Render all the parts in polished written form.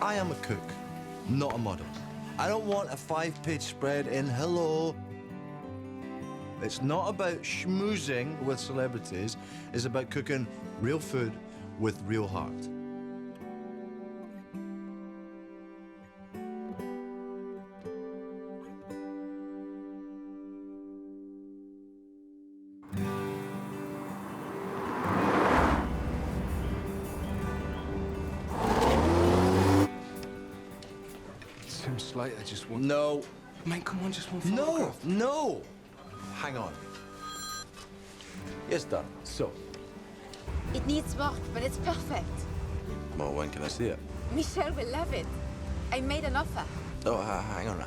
I am a cook, not a model. I don't want a 5-page spread in Hello. It's not about schmoozing with celebrities. It's about cooking real food with real heart. Tim Slater just want... No. Mate, come on, just one No, photograph. no. Hang on. Yes, done. So, It needs work, but it's perfect. well, when can I see it? Michelle will love it. I made an offer. Oh, hang on.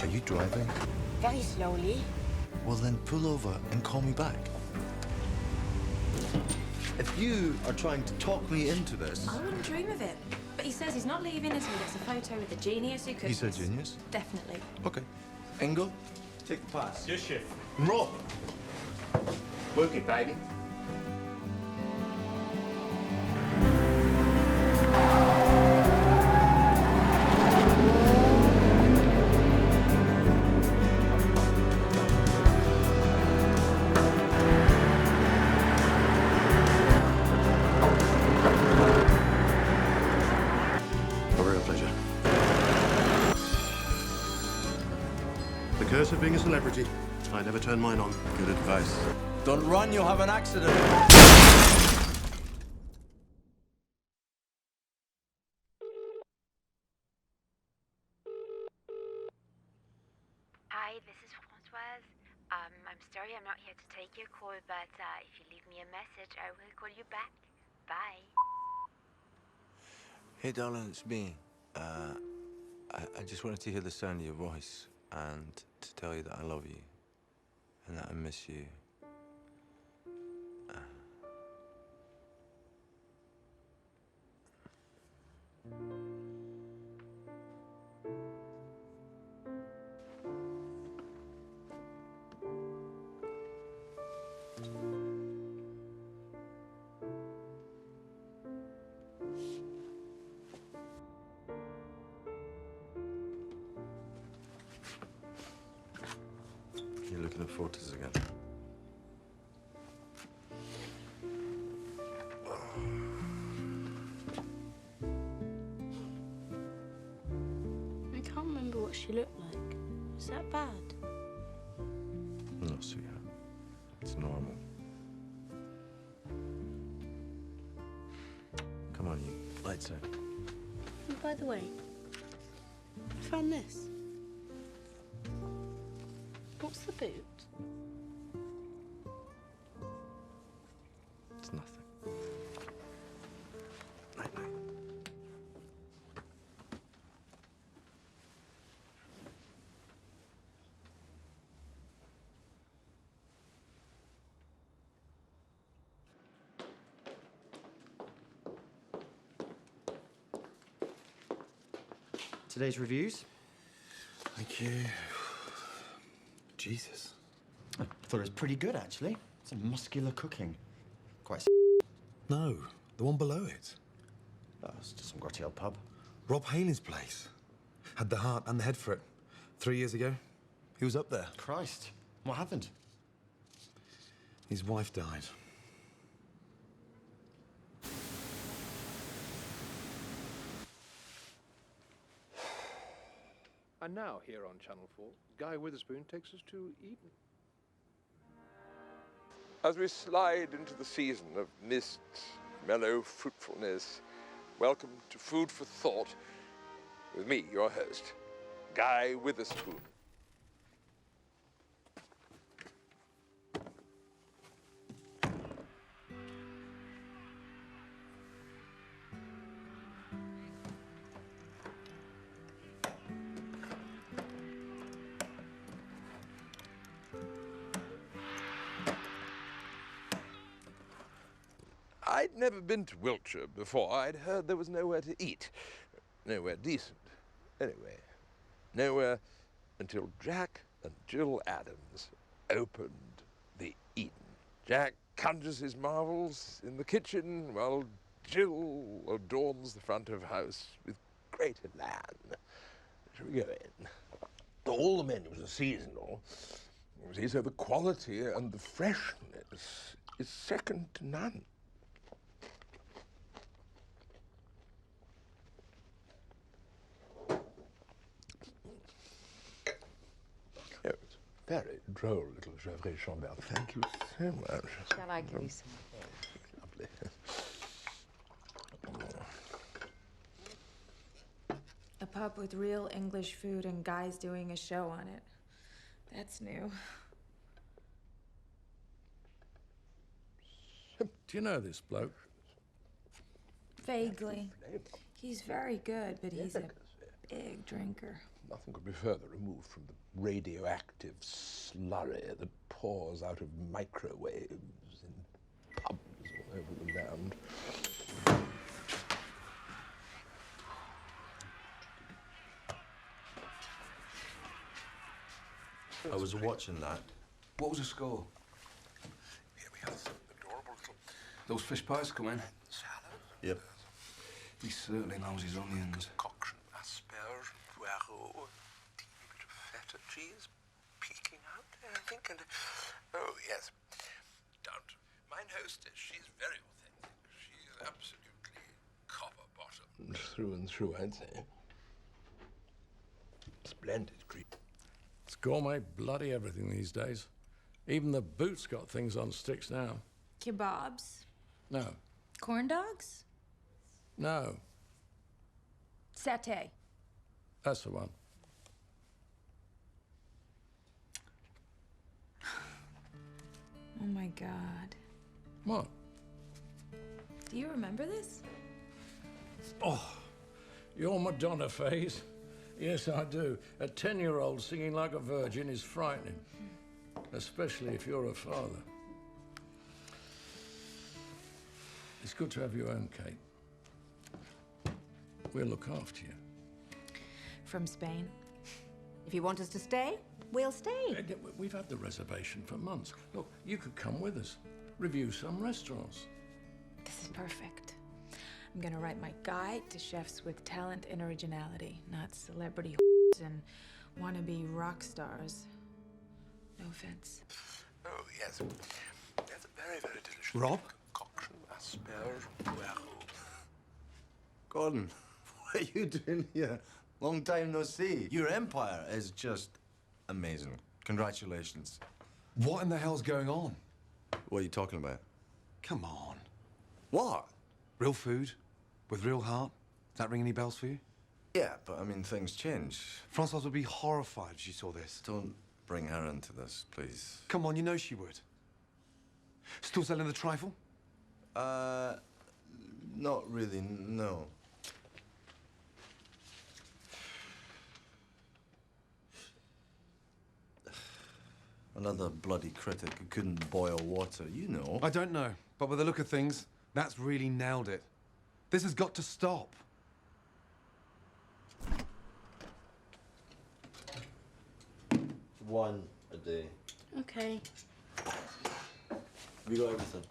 Are you driving? Very slowly. Well, then pull over and call me back. If you are trying to talk me into this... I wouldn't dream of it. But he says he's not leaving until he gets a photo with the genius who cooks. He said genius? Definitely. Okay. Ingo, take the pass. Yes, chef. Rob. Work it, baby. A real pleasure. The curse of being a celebrity. I never turn mine on. Good advice. Don't run, you'll have an accident. Hi, this is Françoise. I'm sorry I'm not here to take your call, but if you leave me a message, I will call you back. Bye. Hey, darling, it's me. I just wanted to hear the sound of your voice and to tell you that I love you and that I miss you. You're looking at photos again. I can't remember what she looked like. Is that bad? No, sweetheart. It's normal. Come on, you. Lights out. And by the way, I found this. What's the boot? It's nothing. Night, night. Today's reviews? Thank you. Jesus. I thought it was pretty good, actually. Some muscular cooking. Quite No, the one below it. it's just some grotty old pub. Rob Haley's place. Had the heart and the head for it. 3 years ago, he was up there. Christ, what happened? His wife died. And now, here on Channel 4, Guy Witherspoon takes us to Eden. As we slide into the season of mist, mellow fruitfulness, welcome to Food for Thought with me, your host, Guy Witherspoon. I'd never been to Wiltshire before. I'd heard there was nowhere to eat, nowhere decent. Anyway, nowhere until Jack and Jill Adams opened the Eden. Jack conjures his marvels in the kitchen while Jill adorns the front of house with great elan. Shall we go in? All the menus are seasonal. You see, so the quality and the freshness is second to none. Oh, it's very droll, little Gevrey Chambert. Thank you so much. Shall I give you some? Lovely. A pub with real English food and guys doing a show on it. That's new. Do you know this bloke? Vaguely. He's very good, but he's a big drinker. Nothing could be further removed from the radioactive slurry that pours out of microwaves in pubs all over the land. I was watching that. What was the score? Here we have some adorable little Those fish pies come in. salad. Yep. He certainly knows his onions. Concoction, asperge, poireau, teeny bit of feta cheese peeking out there, I think. And oh yes, down to mine hostess. She's very authentic. She's absolutely copper bottomed through and through, I'd say. Splendid cream. It's gourmet bloody everything these days. Even the boots got things on sticks now. Kebabs? No. Corn dogs? No. Satay? That's the one. Oh my God. What? Do you remember this? Oh, your Madonna phase? Yes, I do. A 10-year-old singing like a virgin is frightening, especially if you're a father. It's good to have your own, Kate. We'll look after you. From Spain. If you want us to stay, we'll stay. We've had the reservation for months. Look, you could come with us, review some restaurants. This is perfect. I'm gonna write my guide to chefs with talent and originality, not celebrity and wannabe rock stars. No offense. Oh yes, that's a very, very delicious Rob? concoction, asperge, poireau. Gordon, what are you doing here? Long time no see. Your empire is just amazing. Congratulations. What in the hell's going on? What are you talking about? Come on. What? Real food? With real heart? Does that ring any bells for you? Yeah, but I mean, things change. Francoise would be horrified if she saw this. Don't bring her into this, please. Come on, you know she would. Still selling the trifle? Not really, no. Another bloody critic who couldn't boil water, you know. I don't know, but by the look of things, that's really nailed it. This has got to stop. One a day. Okay. We got everything.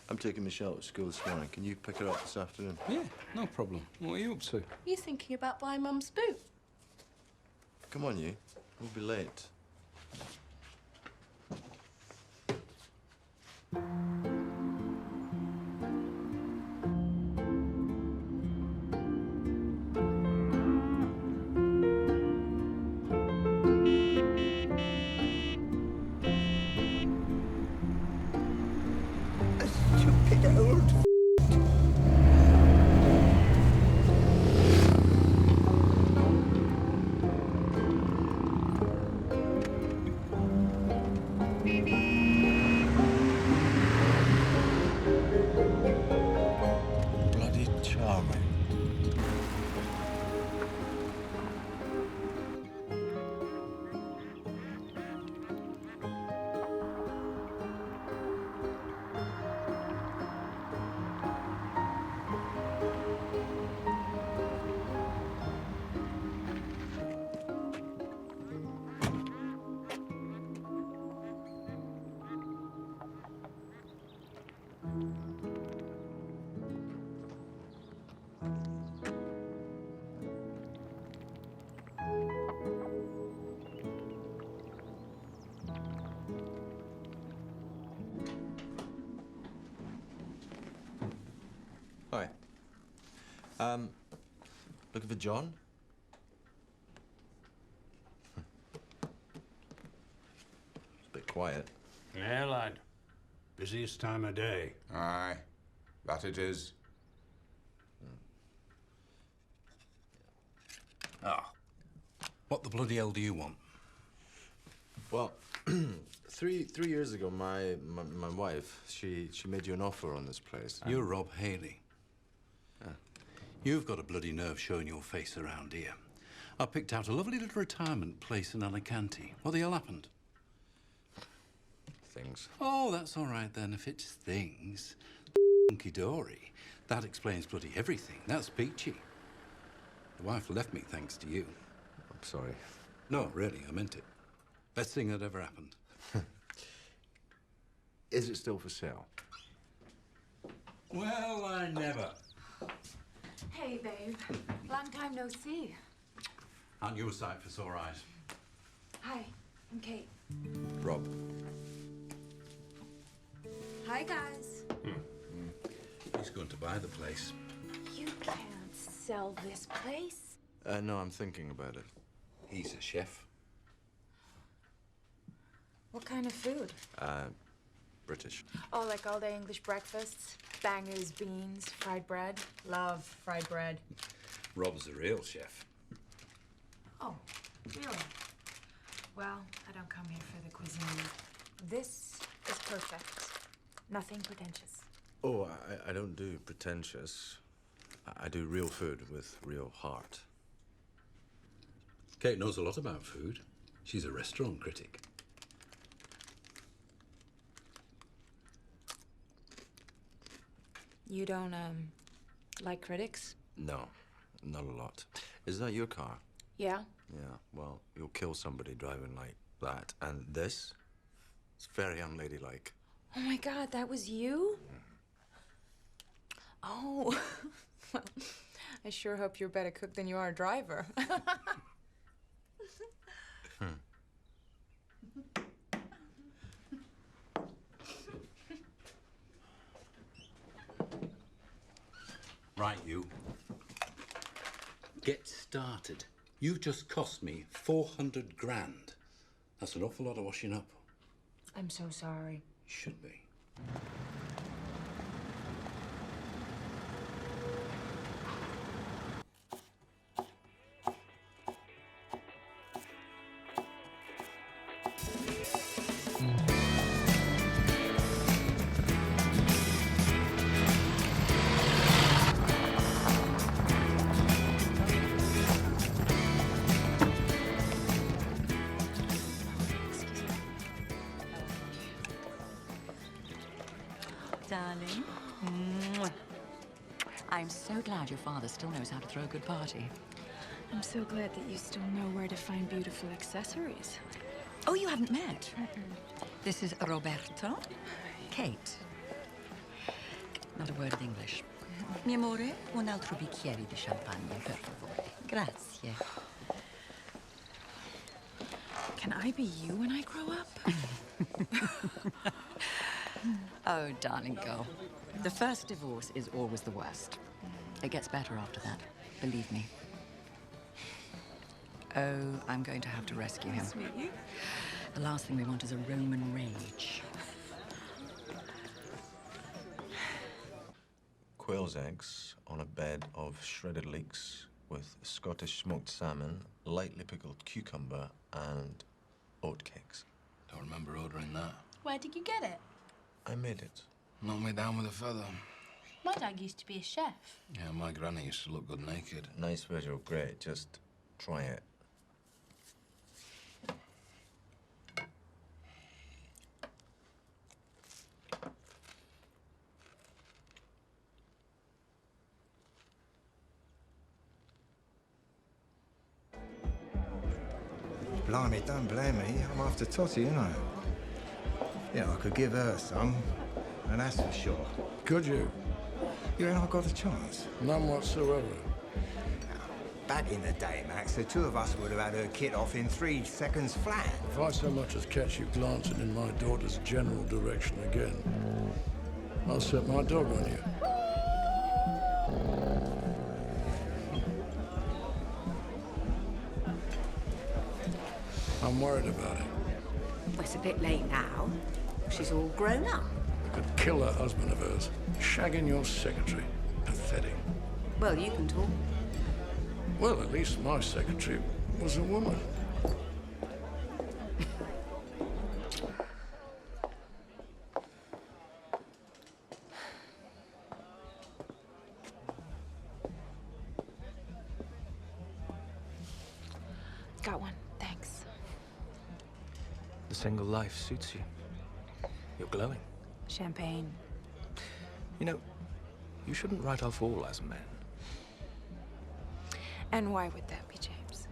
I'm taking Michelle to school this morning. Can you pick her up this afternoon? Yeah, no problem. What are you up to? You thinking about buying Mum's boot? Come on, you. We'll be late. Looking for John? It's a bit quiet. Yeah, lad. Busiest time of day. Aye, that it is. Ah. What the bloody hell do you want? Well, three years ago, my wife, she made you an offer on this place. You're Rob Haley. You've got a bloody nerve showing your face around here. I picked out a lovely little retirement place in Alicante. What the hell happened? Things. Oh, that's all right then. If it's things, hunky-dory, that explains bloody everything. That's peachy. The wife left me thanks to you. I'm sorry. No, really, I meant it. Best thing that ever happened. Is it still for sale? Well, I never. Hey, babe. Long time no see. Aren't you a sight for sore eyes? Hi, I'm Kate. Rob. Hi, guys. He's going to buy the place. You can't sell this place. No, I'm thinking about it. He's a chef. What kind of food? British. Oh, like all-day English breakfasts? Bangers, beans, fried bread? Love fried bread. Rob's a real chef. Oh, really? Well, I don't come here for the cuisine. This is perfect. Nothing pretentious. Oh, I don't do pretentious. I do real food with real heart. Kate knows a lot about food. She's a restaurant critic. You don't, like critics? No, not a lot. Is that your car? Yeah. Yeah, well, you'll kill somebody driving like that. And this? It's very unladylike. Oh my God, that was you? Oh, well, I sure hope you're a better cook than you are a driver. Right, you. Get started. You've just cost me 400 grand. That's an awful lot of washing up. I'm so sorry. Should be. Darling. I'm so glad your father still knows how to throw a good party. I'm so glad that you still know where to find beautiful accessories. Oh, you haven't met? This is Roberto. Kate. Not a word of English. Mi amore, un altro bicchiere di champagne, per favore. Grazie. Can I be you when I grow up? Oh, darling girl. The first divorce is always the worst. It gets better after that, believe me. Oh, I'm going to have to rescue him. Sweet you. The last thing we want is a Roman rage. Quail's eggs on a bed of shredded leeks with Scottish smoked salmon, lightly pickled cucumber, and oatcakes. Don't remember ordering that. Where did you get it? I made it. Knocked me down with a feather. My dad used to be a chef. Yeah, my granny used to look good naked. Nice visual, great. Just try it. Blimey, don't blame me. I'm after Totty, you know. Yeah, I could give her some, and that's for sure. Could you? You reckon I've got a chance? None whatsoever. Back in the day, Max, the two of us would have had her kit off in 3 seconds flat. If I so much as catch you glancing in my daughter's general direction again, I'll set my dog on you. I'm worried about it. Well, it's a bit late now. She's all grown up. That killer husband of hers, shagging your secretary. Pathetic. Well, you can talk. Well, at least my secretary was a woman. Got one, thanks. The single life suits you. You're glowing. Champagne. You know, you shouldn't write off all as men. And why would that be, James?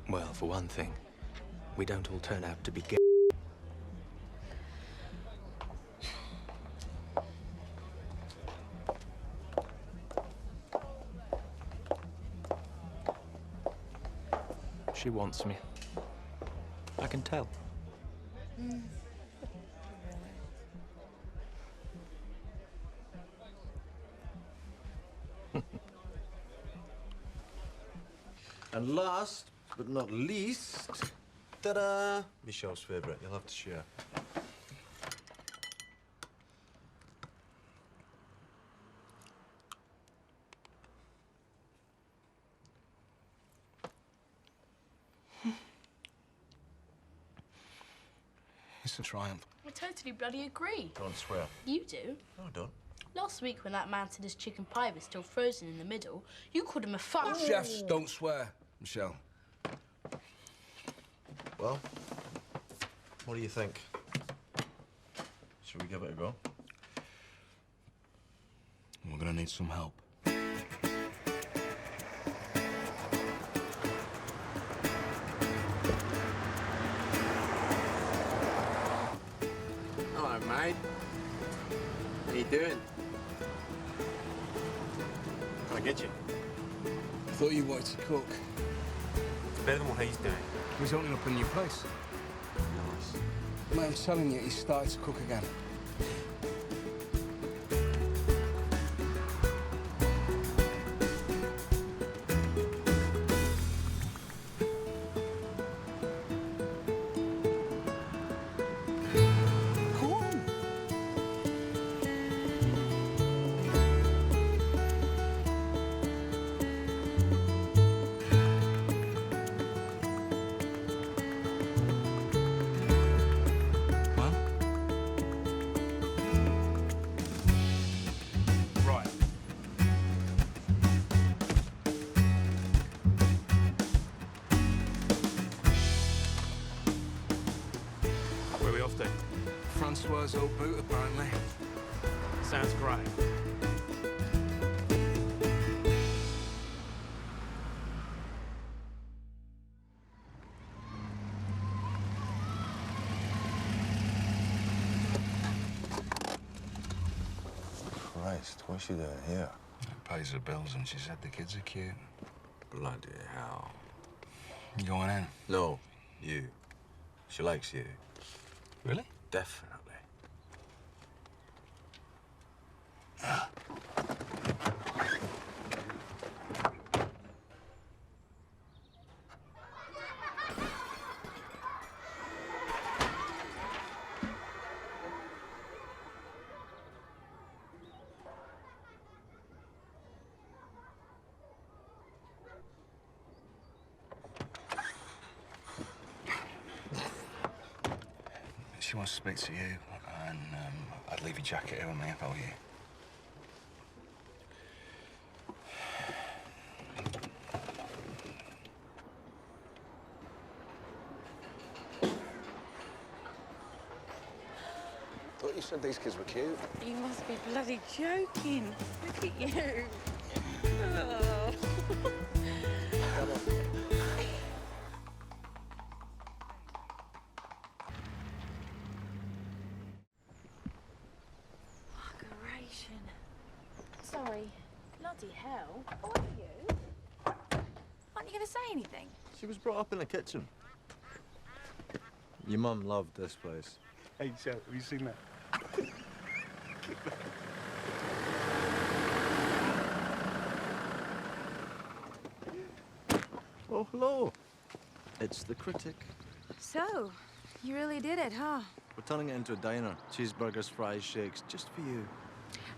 Well, for one thing, we don't all turn out to be gay. She wants me. I can tell. And last but not least, ta-da! Michelle's favourite. You'll have to share. It's a triumph. I totally bloody agree. Don't swear. You do. No, don't. Last week when that man said his chicken pie was still frozen in the middle, you called him a fuck. Chefs don't swear, Michelle. Well, what do you think? Should we give it a go? We're gonna need some help. Hello, mate. How you doing? Can I get you? Thought you wanted to cook. It's better than what he's doing. He's opening up a new place. Nice. Mate, I'm telling you, he started to cook again. Where are we off to? Francois' old boot, apparently. Sounds great. Christ, what's she doing here? Pays her bills and she said the kids are cute. Bloody hell. You going in? No, you. She likes you. Really? Definitely. She wants to speak to you, and I'd leave your jacket here with me if I were you. Thought you said these kids were cute. You must be bloody joking. Look at you. Oh. Sorry. Bloody hell. Who are you? Aren't you going to say anything? She was brought up in the kitchen. Your mum loved this place. Hey, Joe, have you seen that? Oh, hello. It's the critic. So, you really did it, huh? We're turning it into a diner. Cheeseburgers, fries, shakes, just for you.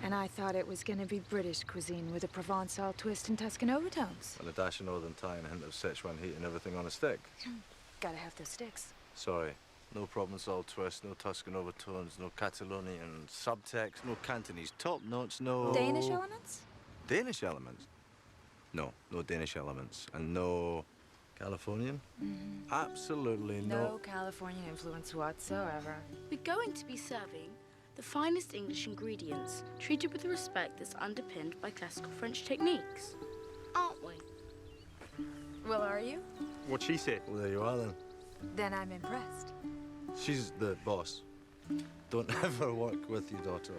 And I thought it was gonna be British cuisine with a Provençal twist and Tuscan overtones. And a dash of Northern Thai and a hint of Sichuan heat and everything on a stick. Gotta have the sticks. Sorry. No Provençal twist, no Tuscan overtones, no Catalonian subtext, no Cantonese top-notch, no... Danish elements? Danish elements? No, no Danish elements. And no... Californian? Absolutely No Californian influence whatsoever. We're going to be serving the finest English ingredients, treated with a respect that's underpinned by classical French techniques, aren't we? Well, are you? What'd she say? Well, there you are, then. Then I'm impressed. She's the boss. Don't ever work with your daughter.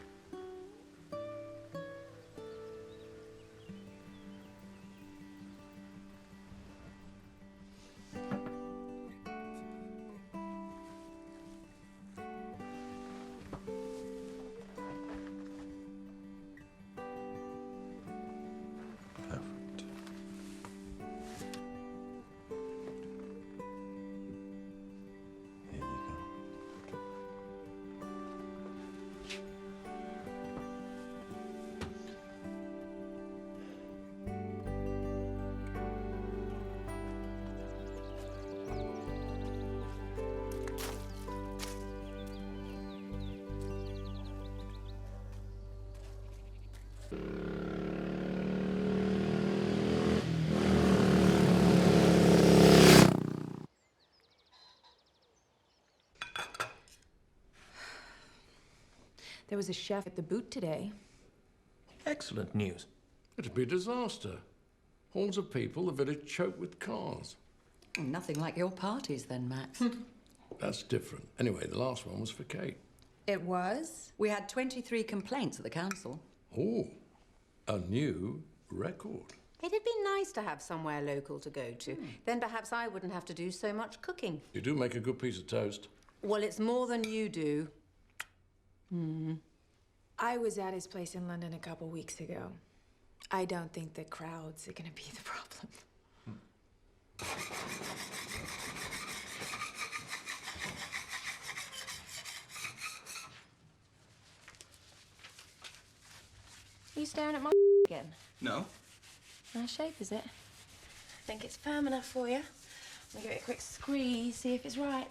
Perfect. Here you go. There was a chef at the boot today. Excellent news. It'd be a disaster. Hordes of people, the village choked with cars. Nothing like your parties then, Max. That's different. Anyway, the last one was for Kate. It was? We had 23 complaints at the council. Oh, a new record. It'd be nice to have somewhere local to go to. Then perhaps I wouldn't have to do so much cooking. You do make a good piece of toast. Well, it's more than you do. I was at his place in London a couple weeks ago. I don't think the crowds are gonna be the problem. Are you staring at my again? No. Nice shape, is it? Think it's firm enough for you? I'll give it a quick squeeze, see if it's ripe.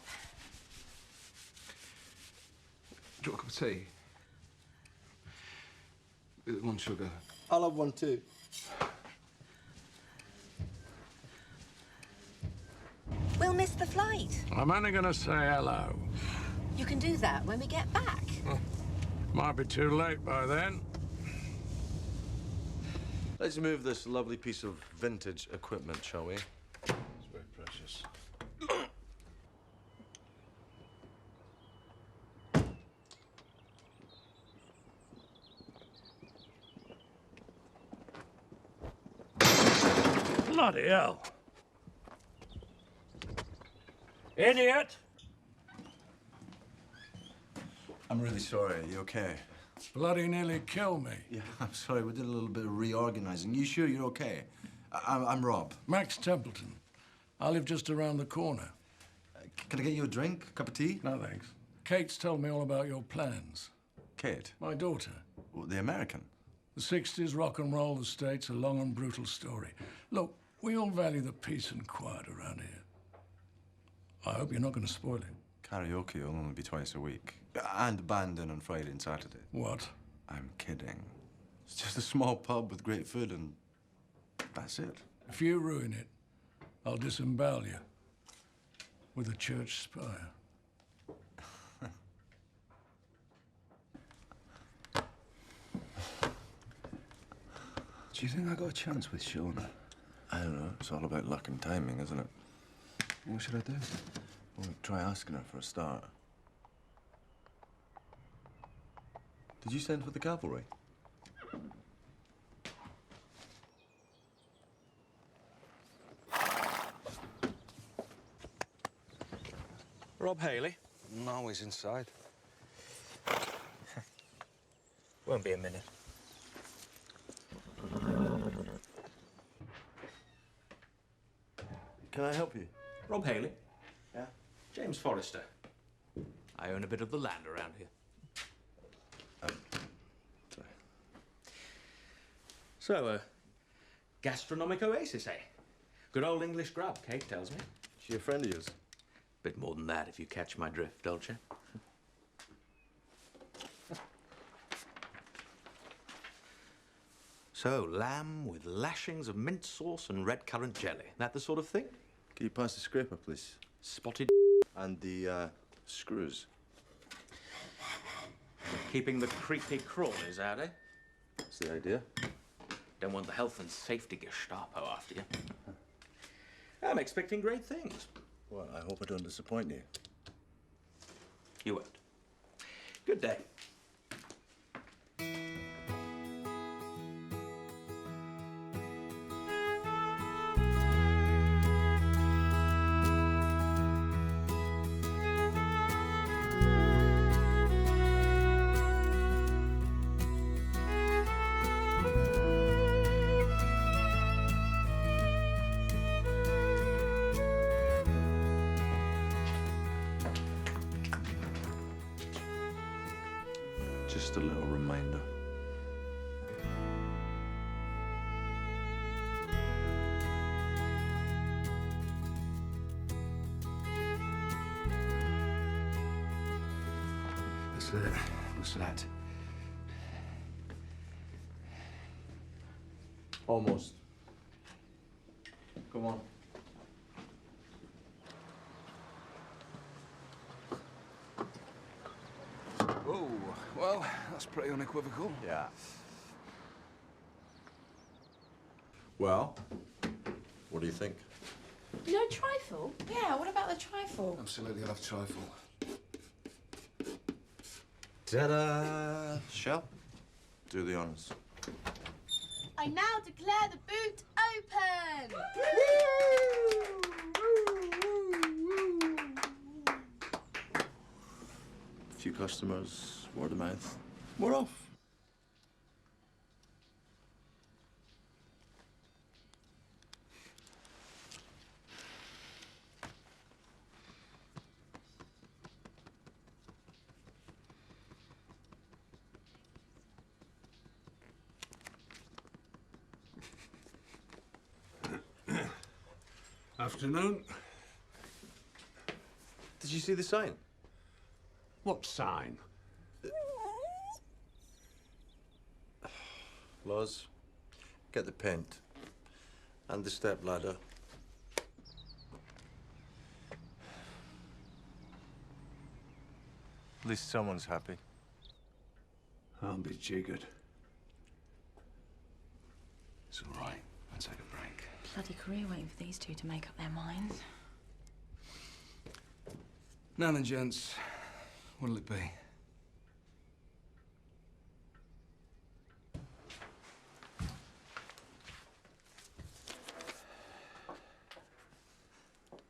Do you want a cup of tea? With one sugar. I'll have one too. We'll miss the flight. I'm only going to say hello. You can do that when we get back. Might be too late by then. Let's move this lovely piece of vintage equipment, shall we? It's very precious. Bloody hell. Idiot! I'm really sorry. Are you okay? Bloody nearly killed me. Yeah, I'm sorry. We did a little bit of reorganizing. You sure you're okay? I'm Rob. Max Templeton. I live just around the corner. Can I get you a drink? A cup of tea? No, thanks. Kate's told me all about your plans. Kate? My daughter. Well, the American? The 60s, rock and roll, the States, a long and brutal story. Look, we all value the peace and quiet around here. I hope you're not going to spoil it. Karaoke will only be twice a week. And band in on Friday and Saturday. What? I'm kidding. It's just a small pub with great food and that's it. If you ruin it, I'll disembowel you with a church spire. Do you think I got a chance with Shona? I don't know. It's all about luck and timing, isn't it? What should I do? Well, try asking her for a start. Did you send for the cavalry? Rob Haley? No, he's inside. Won't be a minute. Can I help you? Rob Haley? Yeah? James Forrester. I own a bit of the land around here. Sorry. So, gastronomic oasis, eh? Good old English grub, Kate tells me. She a friend of yours? Bit more than that, if you catch my drift, don't you? So, lamb with lashings of mint sauce and red currant jelly. That the sort of thing? Can you pass the scraper, please? Spotted and the screws. Keeping the creepy crawlies out, eh? That's the idea. Don't want the health and safety Gestapo after you. I'm expecting great things. Well, I hope I don't disappoint you. You won't. Good day. Just a little reminder. What's that? Almost. Come on. Oh, well, that's pretty unequivocal. Yeah. Well, what do you think? No trifle? Yeah, what about the trifle? Absolutely, I'll have trifle. Ta-da! Shell, do the honors. I now declare the boot open! A few customers, word of mouth. We're off. Afternoon. Did you see the sign? What sign? Loz, get the pent and the step ladder. At least someone's happy. I'll be jiggered. It's all right. I'll take a break. Bloody career waiting for these two to make up their minds. Now then, gents, what'll it be?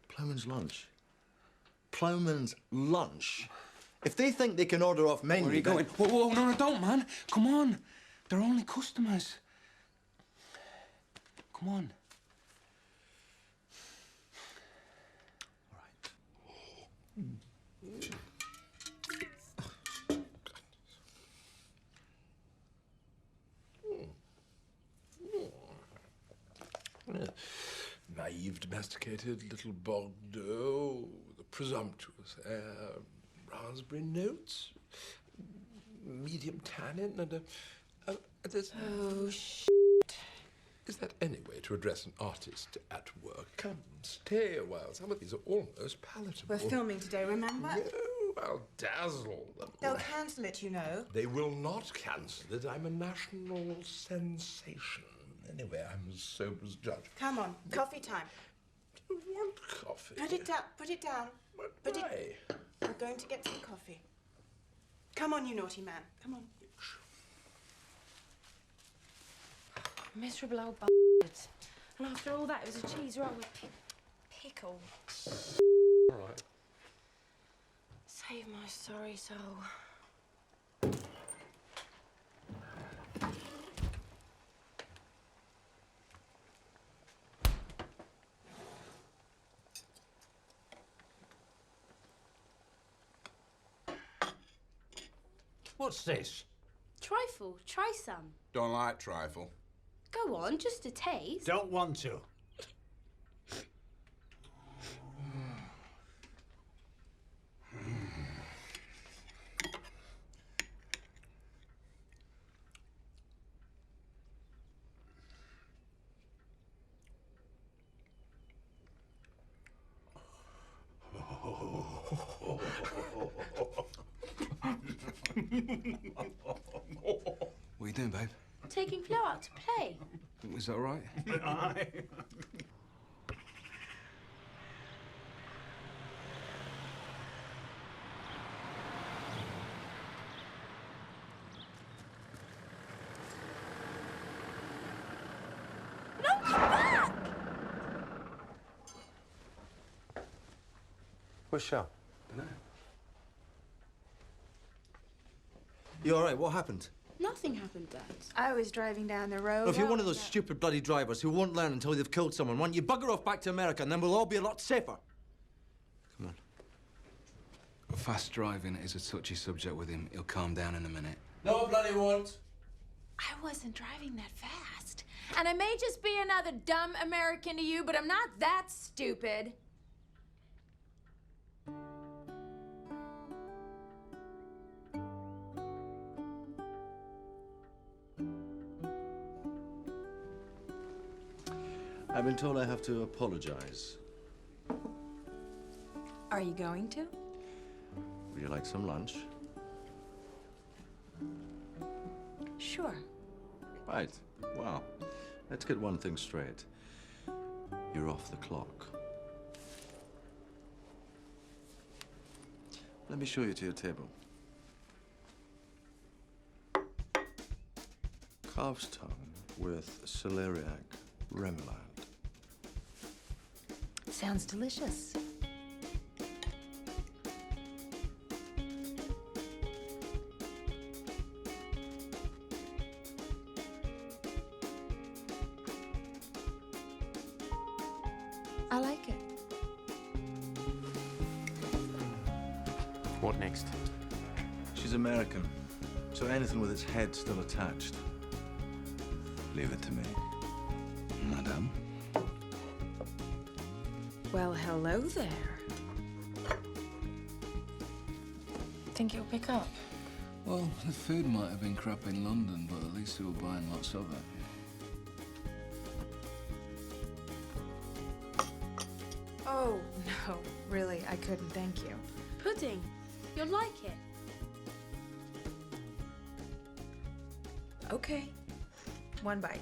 Plowman's lunch. Plowman's lunch? If they think they can order off menu... Where are you going? Whoa, whoa, no, don't, man. Come on. They're only customers. Come on. Naive, domesticated little Bordeaux, the presumptuous air, raspberry notes, medium tannin, and there's... Oh, shit. Is that any way to address an artist at work? Come, stay a while. Some of these are almost palatable. We're filming today, remember? No, I'll dazzle them. They'll cancel it, you know. They will not cancel it. I'm a national sensation. Anyway, I'm as sober as judge. Come on, coffee time. Do you want coffee? Put it down, put it down. But why? We're going to get some coffee. Come on, you naughty man, come on. Miserable old bastards. And after all that, it was a cheese roll with pickle. All right. Save my sorry soul. What's this? Trifle, try some. Don't like trifle. Go on, just a taste. Don't want to. What are you doing, babe? Taking Flo out to play. Is that all right? Aye. No, come back! Where's Shell? No. You all right? What happened? Nothing happened, Dad. I was driving down the road. Well, if you're one of those stupid bloody drivers who won't learn until they've killed someone, why don't you bugger off back to America and then we'll all be a lot safer? Come on. Fast driving is a touchy subject with him. He'll calm down in a minute. No, bloody won't. I wasn't driving that fast. And I may just be another dumb American to you, but I'm not that stupid. I've been told I have to apologize. Are you going to? Would you like some lunch? Sure. Right. Well, let's get one thing straight. You're off the clock. Let me show you to your table. Calf's tongue with celeriac remoulade. Sounds delicious. I like it. What next? She's American, so anything with its head still attached, leave it to me. Madame? Well, hello there. Think you'll pick up? Well, the food might have been crap in London, but at least we were buying lots of it. Oh, no, really, I couldn't, thank you. Pudding. You'll like it. Okay. One bite.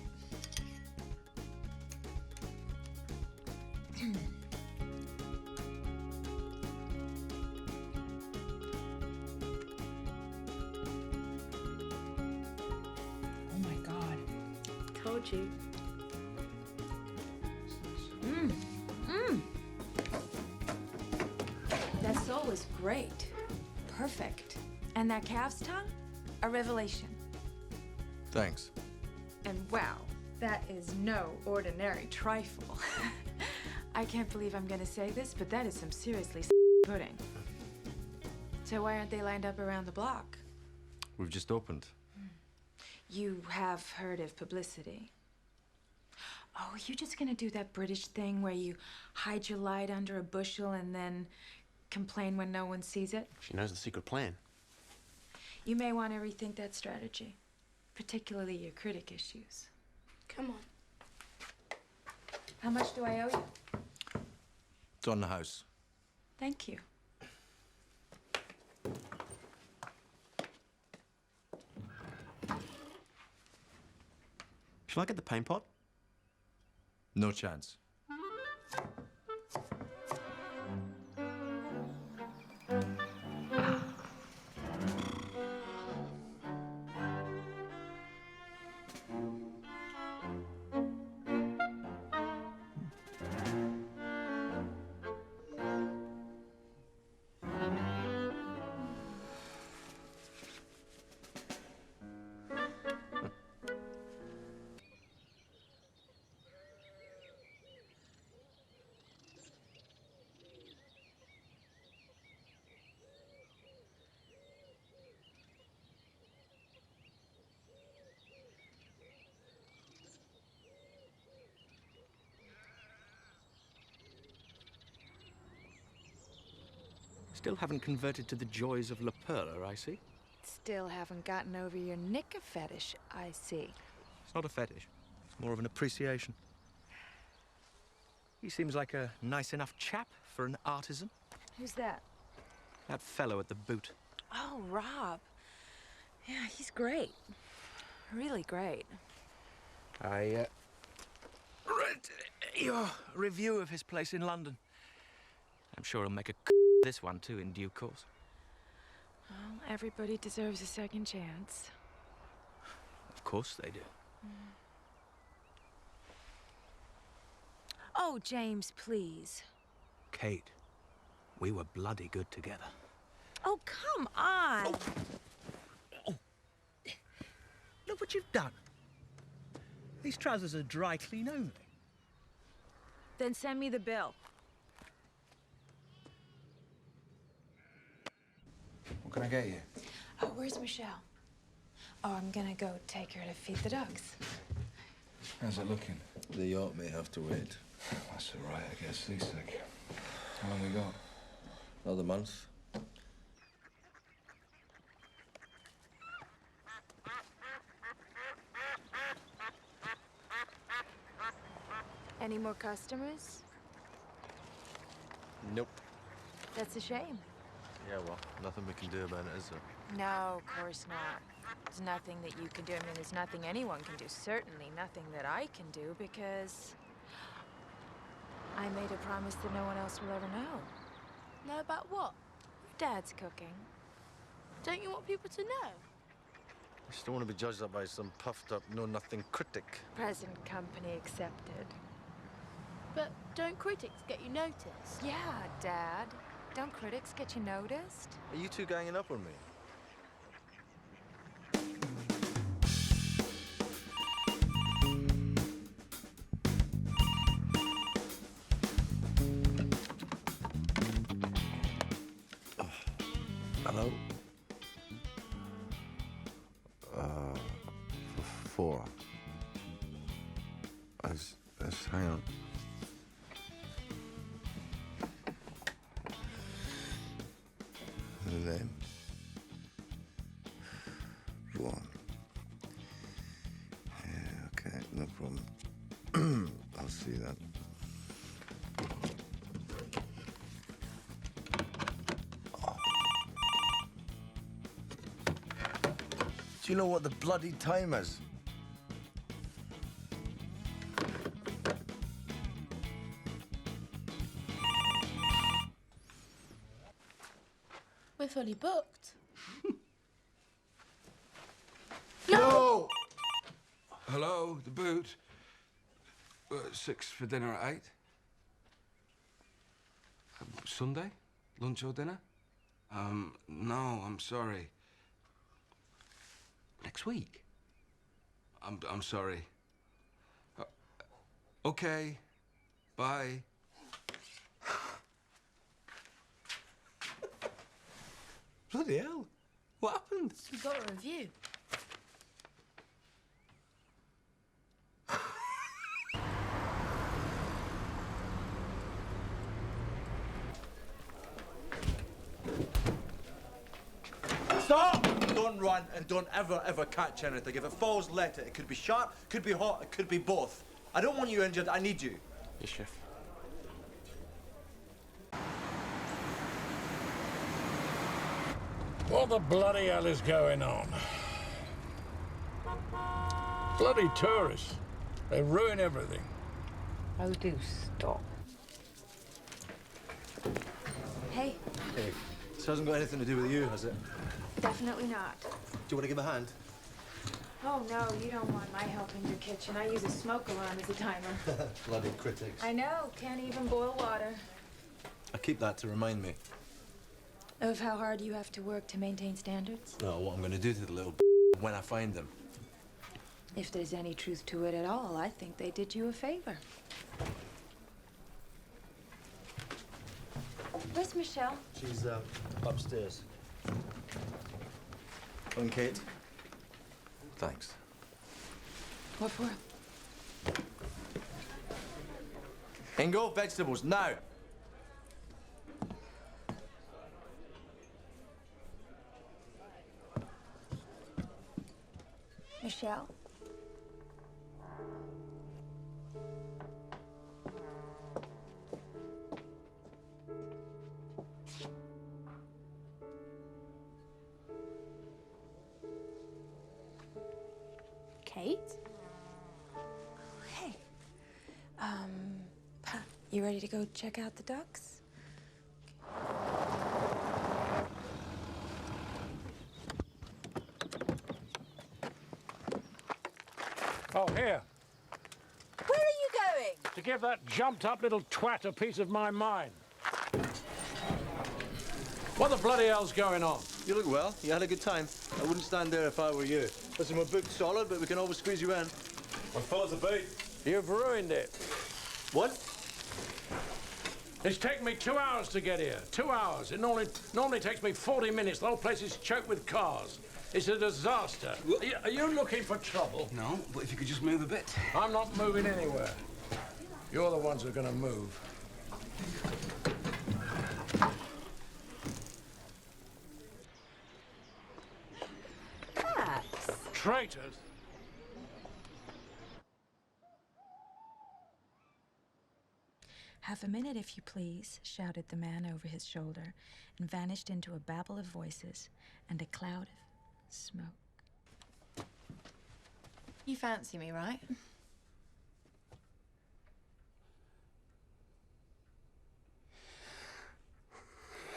Oh my God. Told you. That sole was great. Perfect. And that calf's tongue? A revelation. Thanks. And wow, that is no ordinary trifle. I can't believe I'm gonna say this, but that is some seriously pudding. So why aren't they lined up around the block? We've just opened. You have heard of publicity. Oh, you're just gonna do that British thing where you hide your light under a bushel and then complain when no one sees it? She knows the secret plan. You may want to rethink that strategy, particularly your critic issues. Come on. How much do I owe you? It's on the house. Thank you. Shall I get the paint pot? No chance. Still haven't converted to the joys of La Perla, I see. Still haven't gotten over your knicker fetish, I see. It's not a fetish. It's more of an appreciation. He seems like a nice enough chap for an artisan. Who's that? That fellow at the boot. Oh, Rob. Yeah, he's great. Really great. I read your review of his place in London. I'm sure he'll make a this one too in due course. Well, everybody deserves a second chance. Of course they do. Oh, James, please. Kate, we were bloody good together. Oh, come on. Look what you've done. These trousers are dry clean only. Then send me the bill. What can I get you? Oh, where's Michelle? Oh, I'm gonna go take her to feed the ducks. How's it looking? The yacht may have to wait. That's all right, I get seasick. How long we got? Another month. Any more customers? Nope. That's a shame. Yeah, well, nothing we can do about it, is there? No, of course not. There's nothing that you can do. I mean, there's nothing anyone can do. Certainly nothing that I can do, because I made a promise that no one else will ever know. Know about what? Your dad's cooking. Don't you want people to know? I just don't want to be judged up by some puffed-up, know-nothing critic. Present company accepted. But don't critics get you noticed? Yeah, Dad. Don't critics get you noticed? Are you two ganging up on me? Hello? For 4. Hang on. The name? Go on. Yeah, okay, no problem. I'll see that. Do you know what the bloody time is? We're fully booked. No! Hello, the boot. 6 for dinner at 8. Sunday? Lunch or dinner? No, I'm sorry. Next week? I'm sorry. Okay. Bye. Bloody hell. What happened? We got a review. Stop! Don't run and don't ever catch anything. If it falls, let it. It could be sharp, could be hot, it could be both. I don't want you injured, I need you. Yes, chef. What the bloody hell is going on? Bloody tourists. They ruin everything. Oh, do stop. Hey, Hey, this hasn't got anything to do with you, has it? definitely not. Do you want to give a hand? Oh, no, you don't want my help in your kitchen. I use a smoke alarm as a timer. Bloody critics. I know, can't even boil water. I keep that to remind me. Of how hard you have to work to maintain standards? No, what I'm going to do to the little when I find them. If there's any truth to it at all, I think they did you a favor. Where's Michelle? She's upstairs. And Kate? Thanks. What for? Ingo, vegetables, now! shell. Kate? Hey. You ready to go check out the ducks? Oh, here. Where are you going? To give that jumped-up little twat a piece of my mind. What the bloody hell's going on? You look well. You had a good time. I wouldn't stand there if I were you. Listen, we're booked solid, but we can always squeeze you in. What follows the beat? You've ruined it. What? It's taken me 2 hours to get here. 2 hours. It normally takes me 40 minutes. The whole place is choked with cars. It's a disaster. Are you looking for trouble? No, but if you could just move a bit. I'm not moving anywhere. You're the ones who are going to move. Max. Traitors. Half a minute, if you please, shouted the man over his shoulder, and vanished into a babble of voices and a cloud of smoke. You fancy me, right?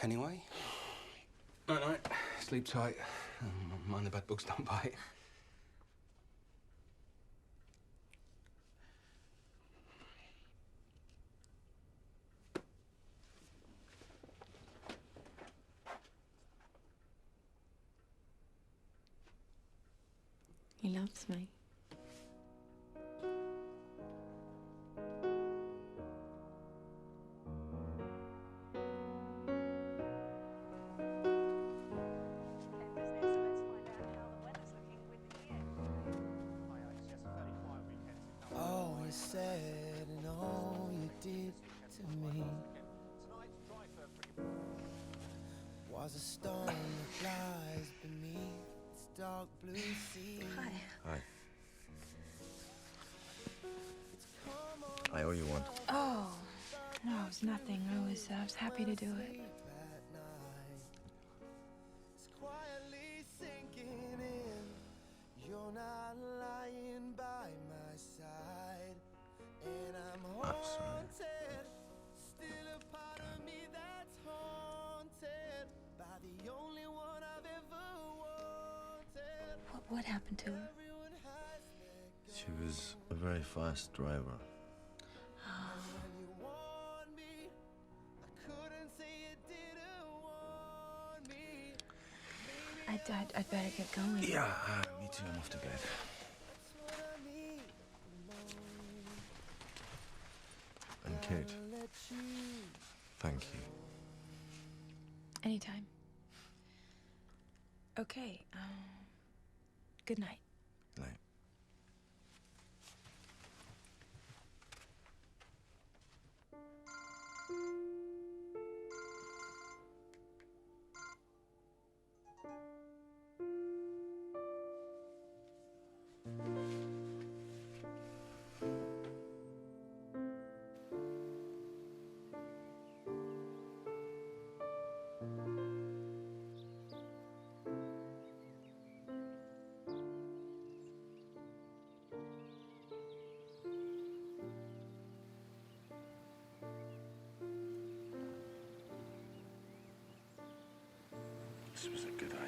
Anyway? Night-night. Sleep tight. Mind the bed bugs don't bite. He loves me. All you said and all you did to me was a storm that flies beneath its dark blue sea. Hi. Hi. I owe you one. Oh, no, it was nothing. I was happy to do it. It's quietly sinking in. You're not lying by my side, and I'm haunted. Still a part of me that's haunted by the only one I've ever wanted. What happened to her? She was a very fast driver. I'd better get going. Yeah, me too. I'm off to bed. And Kate, thank you. Anytime. Okay, good night. Night. This was a good idea.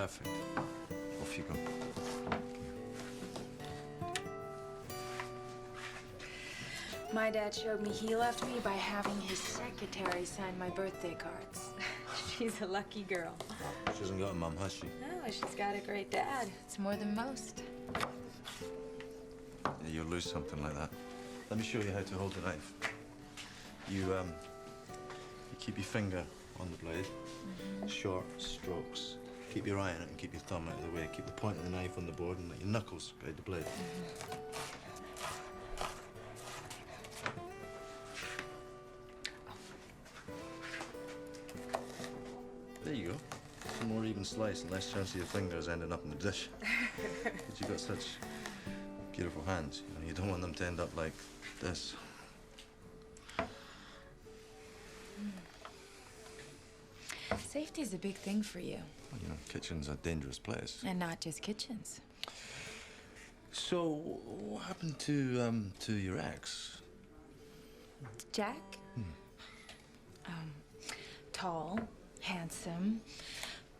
Perfect. Off you go. My dad showed me he loved me by having his secretary sign my birthday cards. She's a lucky girl. She hasn't got a mum, has she? Oh, she's got a great dad. It's more than most. Yeah, you'll lose something like that. Let me show you how to hold the knife. You keep your finger on the blade, short strokes. Keep your eye on it and keep your thumb out of the way. Keep the point of the knife on the board and let your knuckles guide the blade. There you go. A more even slice and less chance of your fingers ending up in the dish. But you've got such beautiful hands. You know, you don't want them to end up like this. Safety is a big thing for you. Well, you know, kitchen's a dangerous place. And not just kitchens. So, what happened to your ex? Jack? Tall, handsome,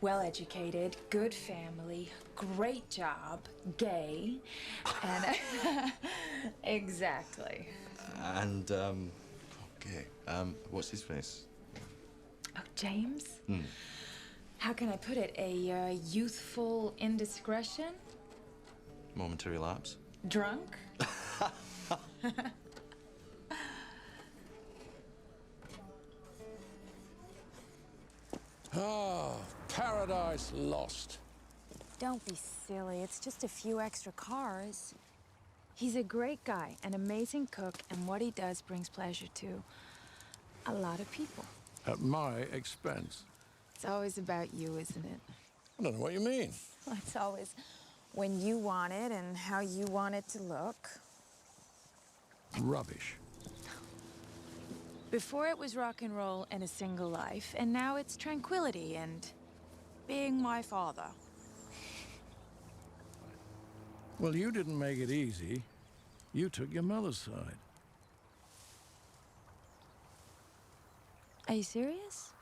well-educated, good family, great job, gay, and... Exactly. And, okay. What's his face? Oh, James? How can I put it? A youthful indiscretion? Momentary lapse? Drunk? Ah, Paradise Lost. Don't be silly. It's just a few extra cars. He's a great guy, an amazing cook, and what he does brings pleasure to a lot of people. At my expense. It's always about you, isn't it? I don't know what you mean. Well, it's always when you want it and how you want it to look. Rubbish. Before it was rock and roll and a single life, and now it's tranquility and being my father. Well, you didn't make it easy. You took your mother's side. Are you serious?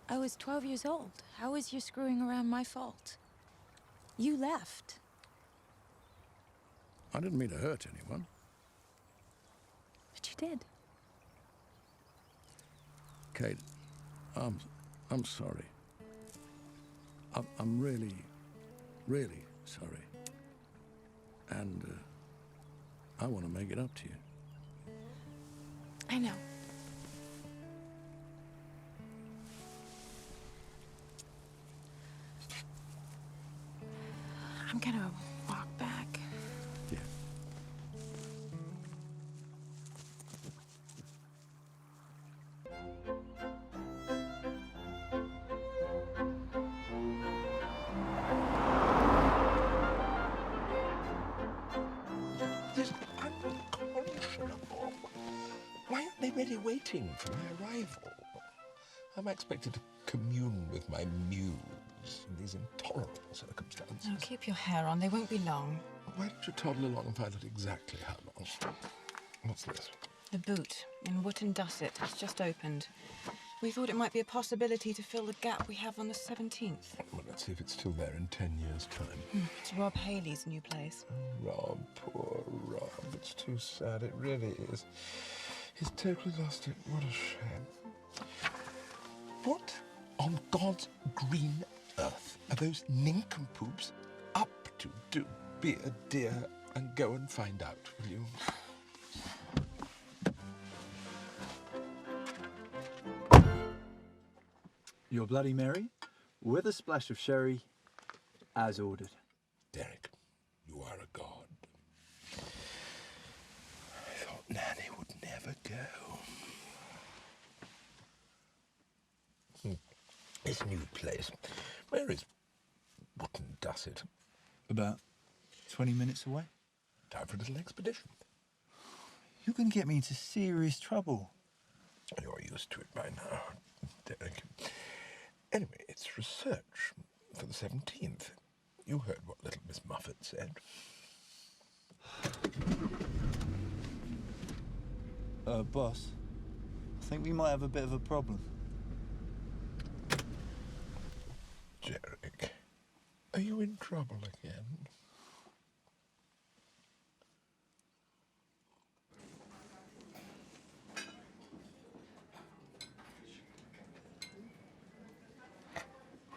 I was 12 years old. How is your screwing around my fault? You left. I didn't mean to hurt anyone. But you did. Kate, I'm sorry. I'm really, really sorry. And I want to make it up to you. I know. I'm gonna walk back. Yeah. This is unconscionable. Why aren't they really waiting for my arrival? I'm expected to commune with my muse in these intolerable circumstances. Now keep your hair on. They won't be long. Why don't you toddle along and find out exactly how long? What's this? The boot in Wootton Dusset. It's just opened. We thought it might be a possibility to fill the gap we have on the 17th. Well, let's see if it's still there in 10 years' time. It's Rob Haley's new place. Rob, poor Rob. It's too sad. It really is. He's totally lost it. What a shame. What on God's green earth are those nincompoops up to? Do be a dear and go and find out, will you? Your Bloody Mary, with a splash of sherry, as ordered. Derek, you are a god. I thought Nanny would never go. This new place, where is Wootton Dusset? About 20 minutes away. Time for a little expedition. You're going to get me into serious trouble. You're used to it by now, Derek. Anyway, it's research for the 17th. You heard what little Miss Muffet said. Boss, I think we might have a bit of a problem. Jarek, are you in trouble again?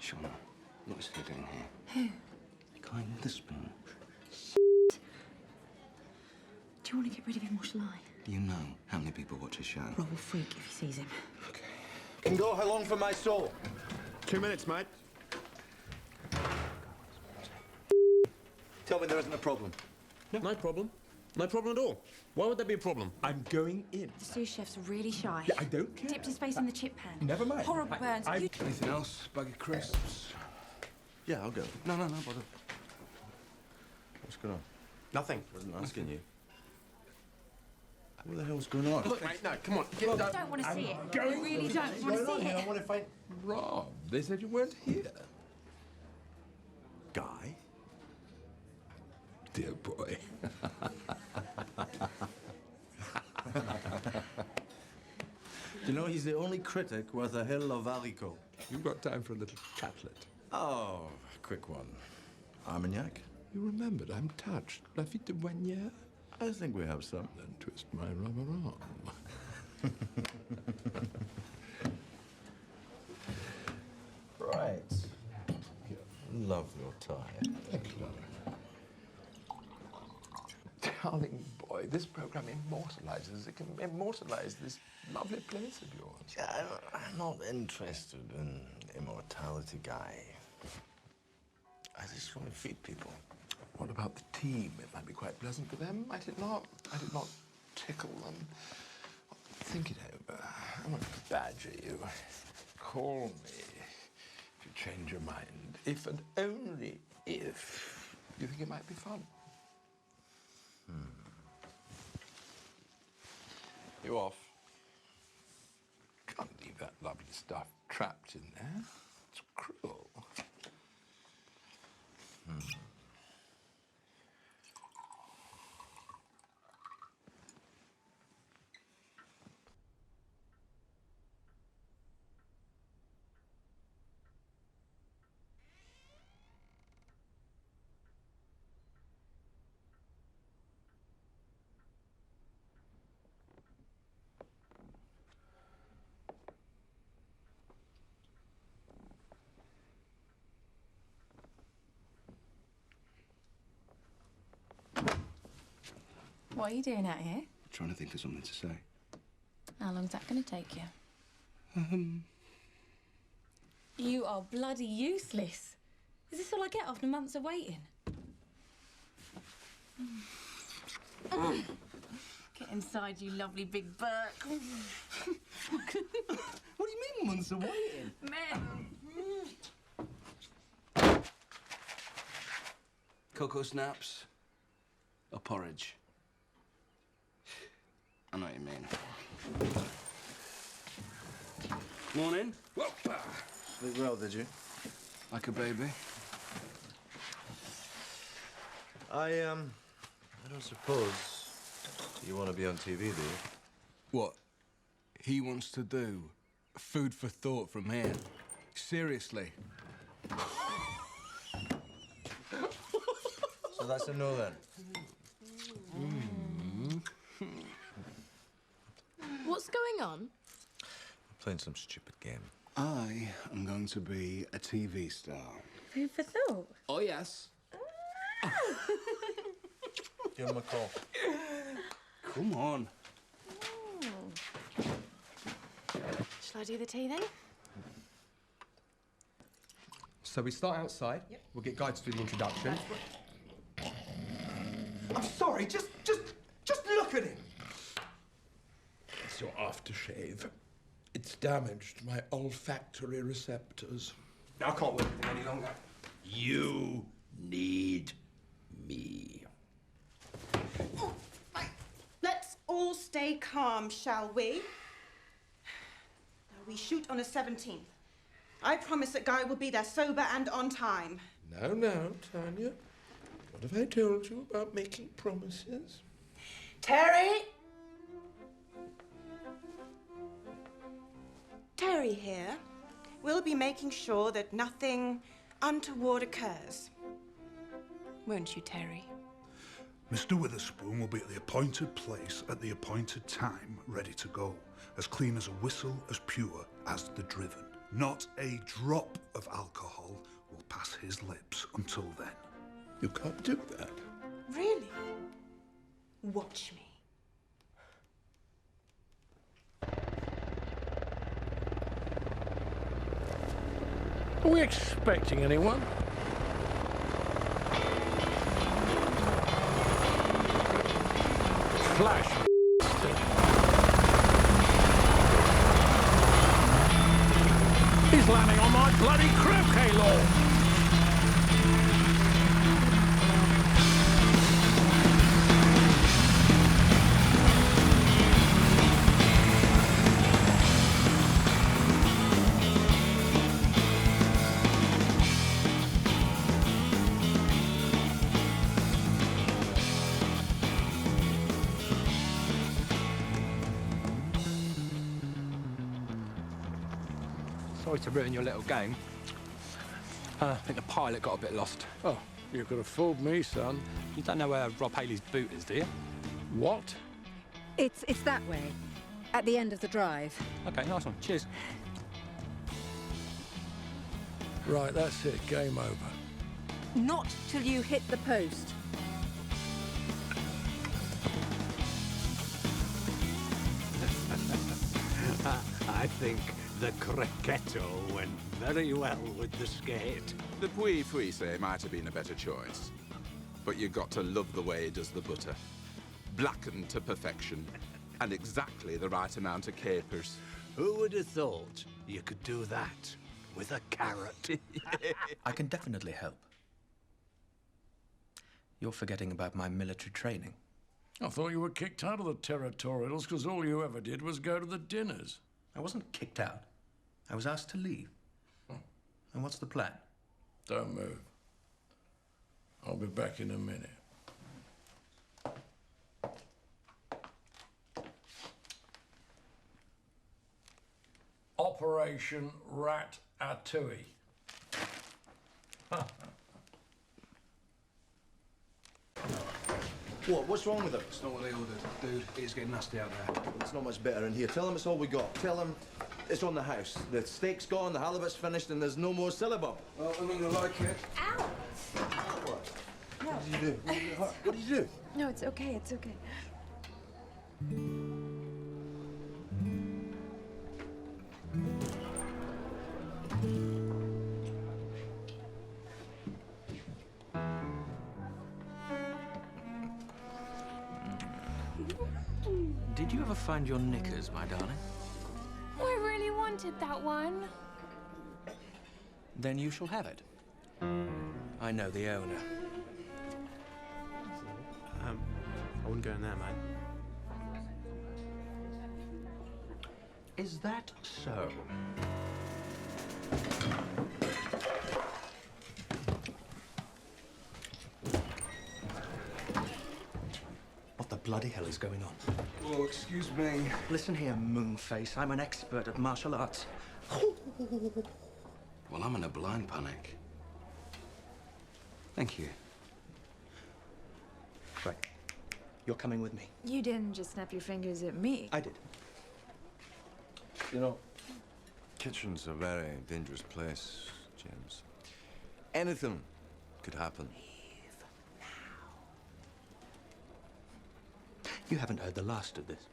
Shauna, what's he doing here? Who? The guy with the spoon. Do you want to get rid of him or shall I? Do you know how many people watch his show? Rob will freak if he sees him. Can go how long for my soul? 2 minutes, mate. Tell me there isn't a problem. No problem. No problem at all. Why would there be a problem? I'm going in. The sous chef's really shy. Yeah, I don't care. Dipped his face in the chip pan. Never mind. Horrible burns. You- Anything else? Bag of crisps? Yeah, I'll go. No, bother. What's going on? Nothing. Wasn't asking you. What the hell's going on? Look, mate, no, come on. Get I don't want to see it. I really don't want to see it. want to find Rob, they said you weren't here. Guy. Dear boy. Do you know he's the only critic worth a hill of Alico? You've got time for a little chatlet. Oh, quick one. Armagnac? You remembered, I'm touched. Lafitte de Boignard? I think we have some. Then twist my rubber arm. Right. Love your tie. Thank you, darling. Darling boy, this program immortalizes. It can immortalize this lovely place of yours. Yeah, I'm not interested in immortality, Guy. I just want to feed people. What about the team? It might be quite pleasant for them, might it not? Might it not tickle them? Think it over. I won't badger you. Call me if you change your mind. If and only if you think it might be fun. You off? Can't leave that lovely stuff trapped in there. It's cruel. What are you doing out here? Trying to think of something to say. How long's that going to take you? You are bloody useless. Is this all I get after months of waiting? Get inside, you lovely big Burke. What do you mean, months of waiting? Men. Cocoa snaps or porridge? I know what you mean. Morning. Whoa. Sleep well, did you? Like a baby. I don't suppose you want to be on TV, do you? What? He wants to do? Food for thought from here. Seriously. So that's a no then. What's going on? Playing some stupid game. I am going to be a TV star. Food for thought. Oh, yes. Give him a call. Come on. Shall I do the tea then? So we start outside. Yep. We'll get Guy to do the introduction. I'm sorry, just look at him. It's your aftershave. It's damaged my olfactory receptors. I can't work with him any longer. You need me. Let's all stay calm, shall we? Now, we shoot on the 17th. I promise that Guy will be there sober and on time. Now, Tanya. What have I told you about making promises? Terry? Terry here. we'll be making sure that nothing untoward occurs. Won't you, Terry? Mr. Witherspoon will be at the appointed place at the appointed time, ready to go. As clean as a whistle, as pure as the driven. Not a drop of alcohol will pass his lips until then. You can't do that. Really? Watch me. Are we expecting anyone? Flash. He's landing on my bloody croquet lawn. Sorry to ruin your little game. I think the pilot got a bit lost. Oh, you could have fooled me, son. You don't know where Rob Haley's boot is, do you? What? It's that way, at the end of the drive. Okay, nice one. Cheers. Right, that's it. Game over. Not till you hit the post. I think the Cracchetto went very well with the skate. The Puy Fuise might have been a better choice. But you got to love the way he does the butter. Blackened to perfection. And exactly the right amount of capers. Who would have thought you could do that with a carrot? I can definitely help. You're forgetting about my military training. I thought you were kicked out of the territorials because all you ever did was go to the dinners. I wasn't kicked out. I was asked to leave. And what's the plan? Don't move. I'll be back in a minute. Operation Rat-a-Tui. What? What's wrong with them? It's not what they ordered. Dude, it's getting nasty out there. It's not much better in here. Tell them it's all we got. Tell them it's on the house. The steak's gone, the halibut's finished, and there's no more syllabub. Well, I'm not gonna like it. Ow! What? What did you do? What did you do? No, it's okay, it's okay. Did you ever find your knickers, my darling? I really wanted that one. Then you shall have it. I know the owner. I wouldn't go in there, mate. Is that so? What the bloody hell is going on? Oh, excuse me. Listen here, Moonface. I'm an expert at martial arts. Well, I'm in a blind panic. Thank you. Right. You're coming with me. You didn't just snap your fingers at me. I did. You know, kitchen's a very dangerous place, James. Anything could happen. You haven't heard the last of this.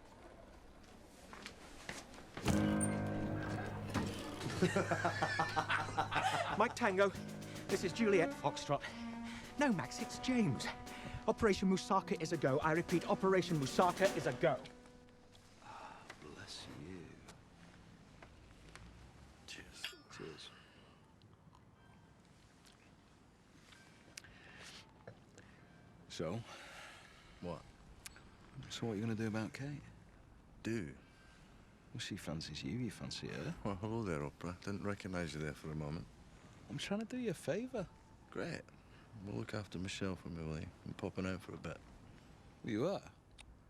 Mike Tango, this is Juliet Foxtrot. No, Max, it's James. Operation Musaka is a go. I repeat, Operation Musaka is a go. Bless you. Cheers. Cheers. So? What? So what are you going to do about Kate? Do? Well, she fancies you, you fancy her. Well, hello there, Oprah. Didn't recognise you there for a moment. I'm trying to do you a favour. Great. We'll look after Michelle for me, will you? I'm popping out for a bit. You are?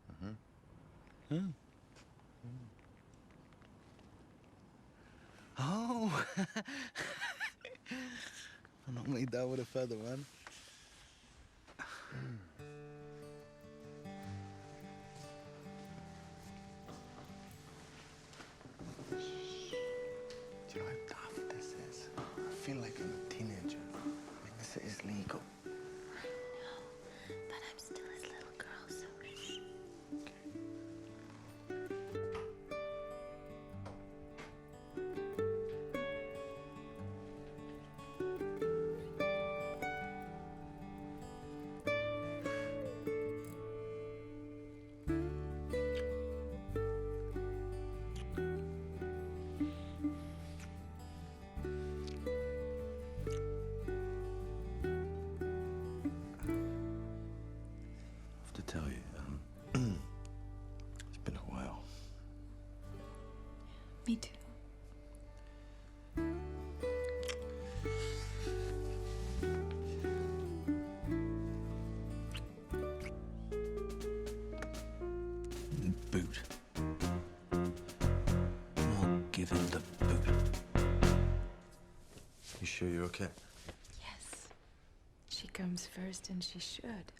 Uh-huh. Hmm. Oh. I normally down with a feather, man. Do you know how daft this is? I feel like I'm a teenager. I mean, this is legal. But I'm still his little girl, so shh. I have to tell you, it's been a while. Me too. The boot. I'll give him the boot. You sure you're okay? Yes. She comes first, and she should.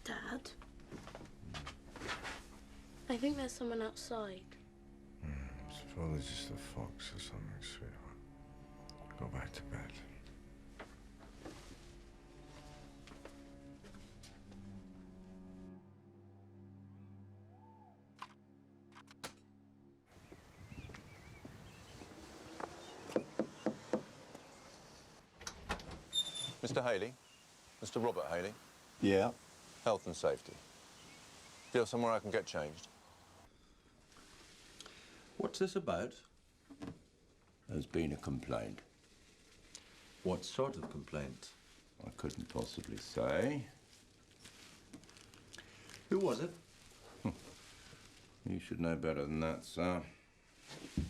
Dad? I think there's someone outside. It's probably just a fox or something, sweetheart. Go back to bed. Mr. Haley? Mr. Robert Haley? Yeah? Health and safety. Do you have somewhere I can get changed? What's this about? There's been a complaint. What sort of complaint? I couldn't possibly say. Who was it? You should know better than that, sir. Do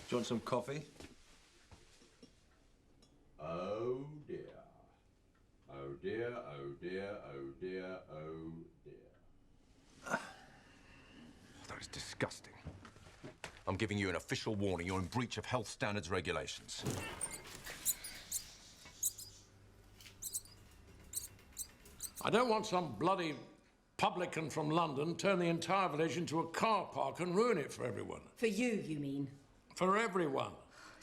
you want some coffee? Oh dear. Oh dear, oh dear, oh dear, oh dear. That is disgusting. I'm giving you an official warning. You're in breach of health standards regulations. I don't want some bloody publican from London turn the entire village into a car park and ruin it for everyone. For you, you mean? For everyone.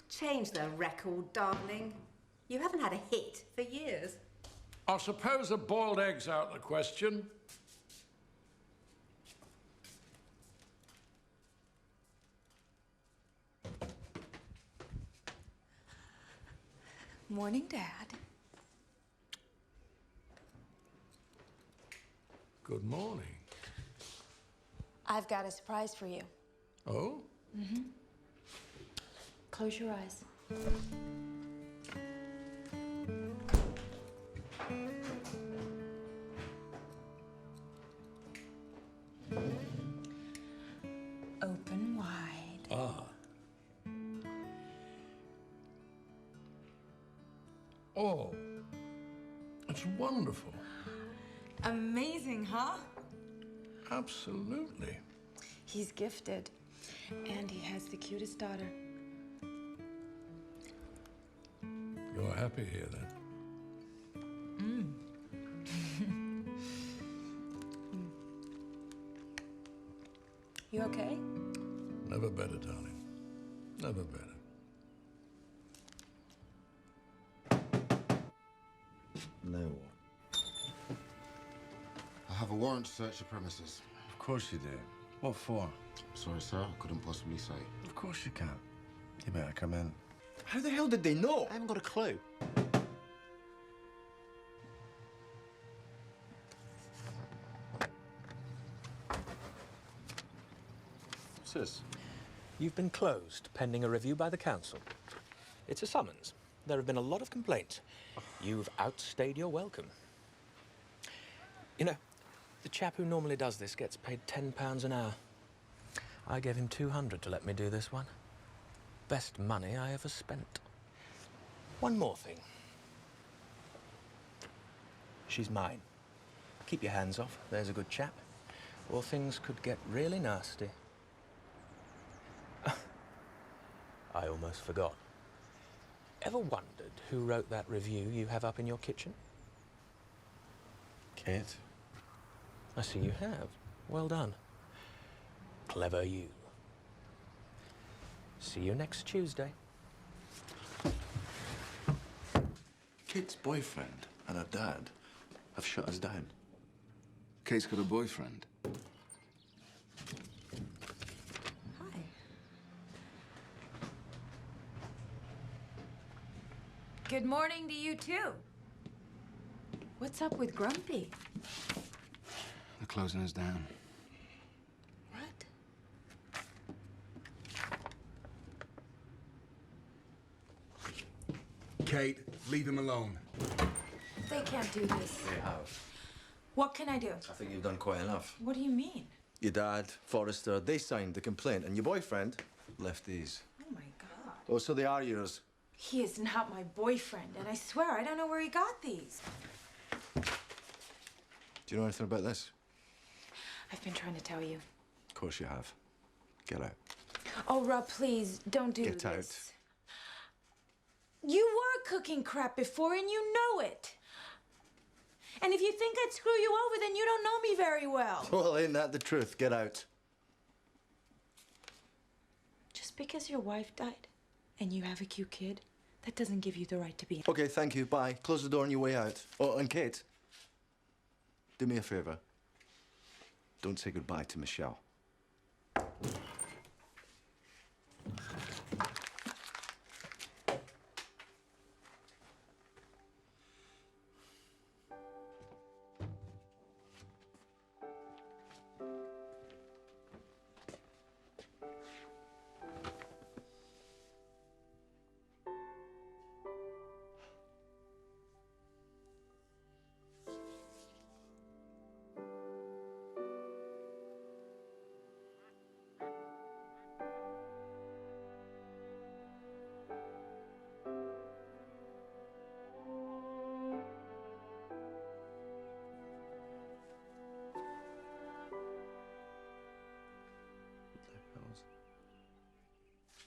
Change the record, darling. You haven't had a hit for years. I suppose a boiled egg's out the question. Morning, Dad. Good morning. I've got a surprise for you. Oh? Mm-hmm. Close your eyes. Open wide. Ah. Oh. It's wonderful. Amazing, huh? Absolutely. He's gifted. And he has the cutest daughter. You're happy here, then? You okay? Never better, darling. Never better. Now what? I have a warrant to search the premises. Of course you do. What for? Sorry, sir, I couldn't possibly say. Of course you can. You better come in. How the hell did they know? I haven't got a clue. What's this? You've been closed pending a review by the council. It's a summons. There have been a lot of complaints. You've outstayed your welcome. You know, the chap who normally does this gets paid £10 an hour. I gave him 200 to let me do this one. Best money I ever spent. One more thing. She's mine. Keep your hands off, there's a good chap. Or things could get really nasty. I almost forgot. Ever wondered who wrote that review you have up in your kitchen? Kate. I see you have. Well done. Clever you. See you next Tuesday. Kate's boyfriend and her dad have shut us down. Kate's got a boyfriend. Good morning to you, too. What's up with Grumpy? They're closing us down. Kate, leave him alone. They can't do this. They have. What can I do? I think you've done quite enough. What do you mean? Your dad, Forrester, they signed the complaint, and your boyfriend left these. Oh, my God. Oh, so they are yours. He is not my boyfriend, and I swear I don't know where he got these. Do you know anything about this? I've been trying to tell you. Of course you have. Get out. Oh, Rob, please, don't do Get out. this. You were cooking crap before, and you know it. And if you think I'd screw you over, then you don't know me very well. Well, ain't that the truth? Get out. Just because your wife died and you have a cute kid, that doesn't give you the right to be... Okay, thank you. Bye. Close the door on your way out. Oh, and Kate, do me a favor. Don't say goodbye to Michelle.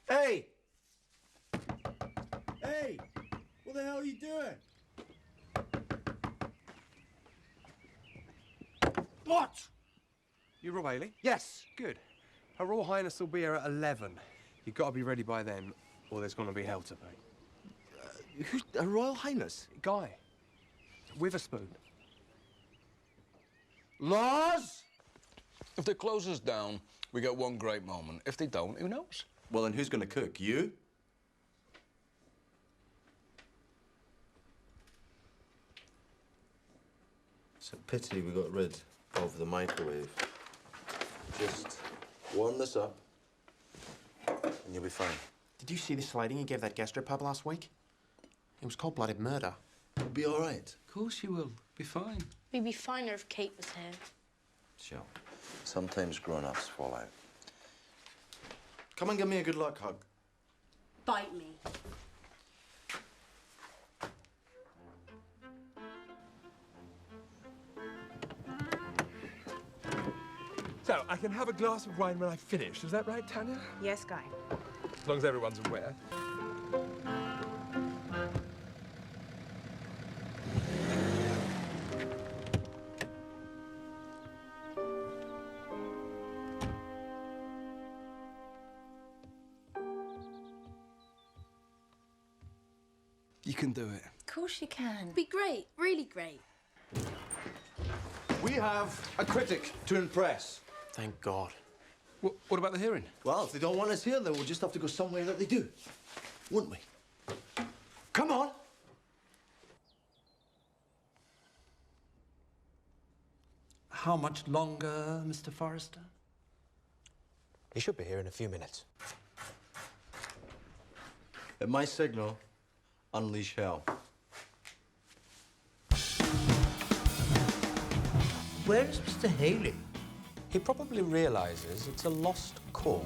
Hey! Hey! What the hell are you doing? What? You Rob Haley? Yes. Good. Her Royal Highness will be here at 11. You've got to be ready by then, or there's going to be hell to pay. Who's Her Royal Highness? Guy. Witherspoon. Laws! If they close us down, we get one great moment. If they don't, who knows? Well, then who's going to cook? You? It's a pity we got rid of the microwave. Just warm this up, and you'll be fine. Did you see the sliding he gave that gastropub last week? It was cold-blooded murder. You'll be all right. Of course you will. Be fine. We'd be finer if Kate was here. Sure. Sometimes grown-ups fall out. Come and give me a good luck hug. Bite me. So, I can have a glass of wine when I finish. Is that right, Tanya? Yes, Guy. As long as everyone's aware. You can do it. Of course you can. Be great, really great. We have a critic to impress. Thank God. What about the hearing? Well, if they don't want us here, then we'll just have to go somewhere that they do, won't we? Come on. How much longer, Mr. Forrester? He should be here in a few minutes. At my signal, unleash hell. Where is Mr. Haley? He probably realizes it's a lost cause.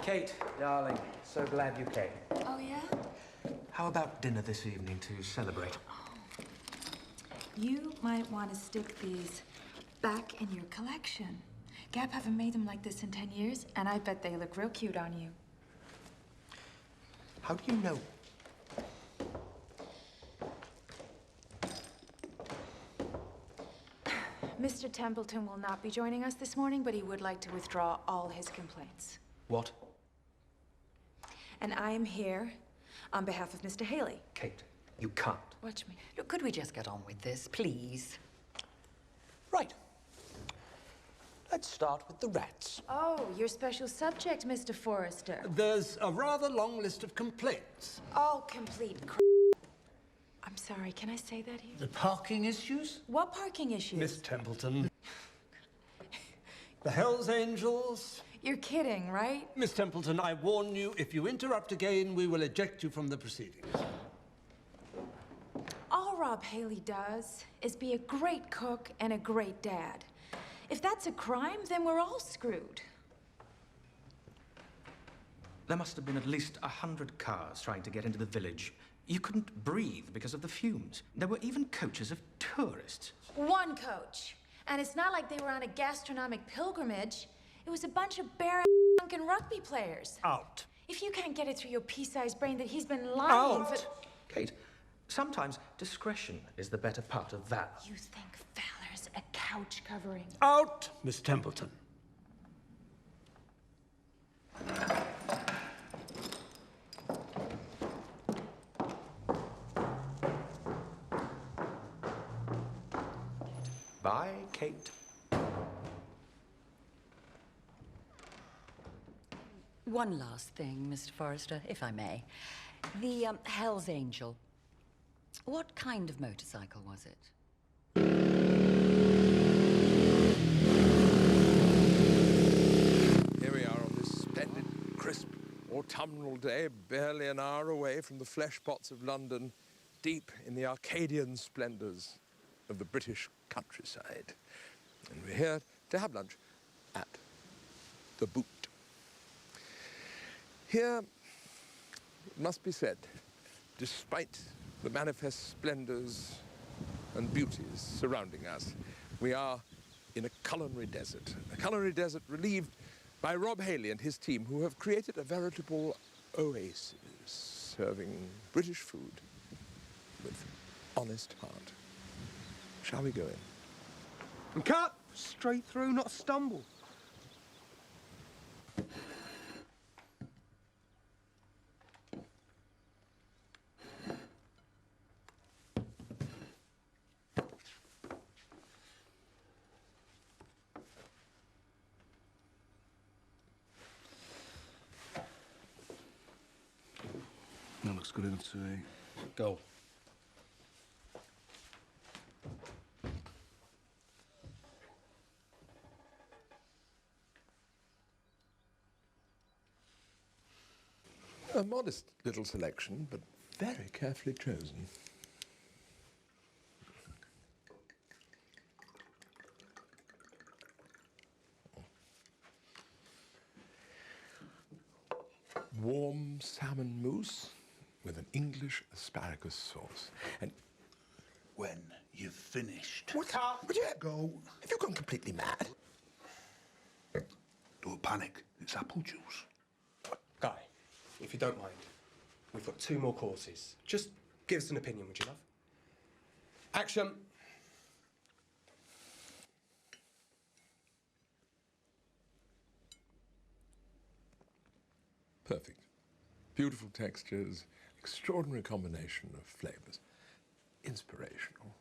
Kate, darling, so glad you came. Oh, yeah? How about dinner this evening to celebrate? You might want to stick these back in your collection. Gap haven't made them like this in 10 years, and I bet they look real cute on you. How do you know? Mr. Templeton will not be joining us this morning, but he would like to withdraw all his complaints. What? And I am here on behalf of Mr. Haley. Kate, you can't. Watch me. Look, could we just get on with this, please? Right. Let's start with the rats. Oh, your special subject, Mr. Forrester. There's a rather long list of complaints. All complete I'm sorry, can I say that here? The parking issues? What parking issues? Miss Templeton. The Hells Angels. You're kidding, right? Miss Templeton, I warn you, if you interrupt again, we will eject you from the proceedings. All Rob Haley does is be a great cook and a great dad. If that's a crime, then we're all screwed. There must have been at least 100 cars trying to get into the village. You couldn't breathe because of the fumes. There were even coaches of tourists. One coach. And it's not like they were on a gastronomic pilgrimage. It was a bunch of barren drunken rugby players. Out. If you can't get it through your pea-sized brain that he's been lying for... Kate, sometimes discretion is the better part of valor. You think valor's a couch covering? Out, Miss Templeton. Bye, Kate. One last thing, Mr. Forrester, if I may. The Hells Angel. What kind of motorcycle was it? Here we are on this splendid, crisp, autumnal day, barely an hour away from the flesh pots of London, deep in the Arcadian splendours of the British countryside. And we're here to have lunch at the Boot. Here, it must be said, despite the manifest splendours and beauties surrounding us, we are in a culinary desert relieved by Rob Haley and his team, who have created a veritable oasis, serving British food with honest heart. Shall we go in? And cut! Straight through, not a stumble. That looks good enough to eat. Go. A modest little selection, but very carefully chosen. warm salmon mousse with an English asparagus sauce. And when you've finished. what? Would you go? Have you gone completely mad? Don't panic. It's apple juice. Guy, if you don't mind, we've got 2 more courses. Just give us an opinion, would you, love? Action. Perfect. Beautiful textures, extraordinary combination of flavors. Inspirational.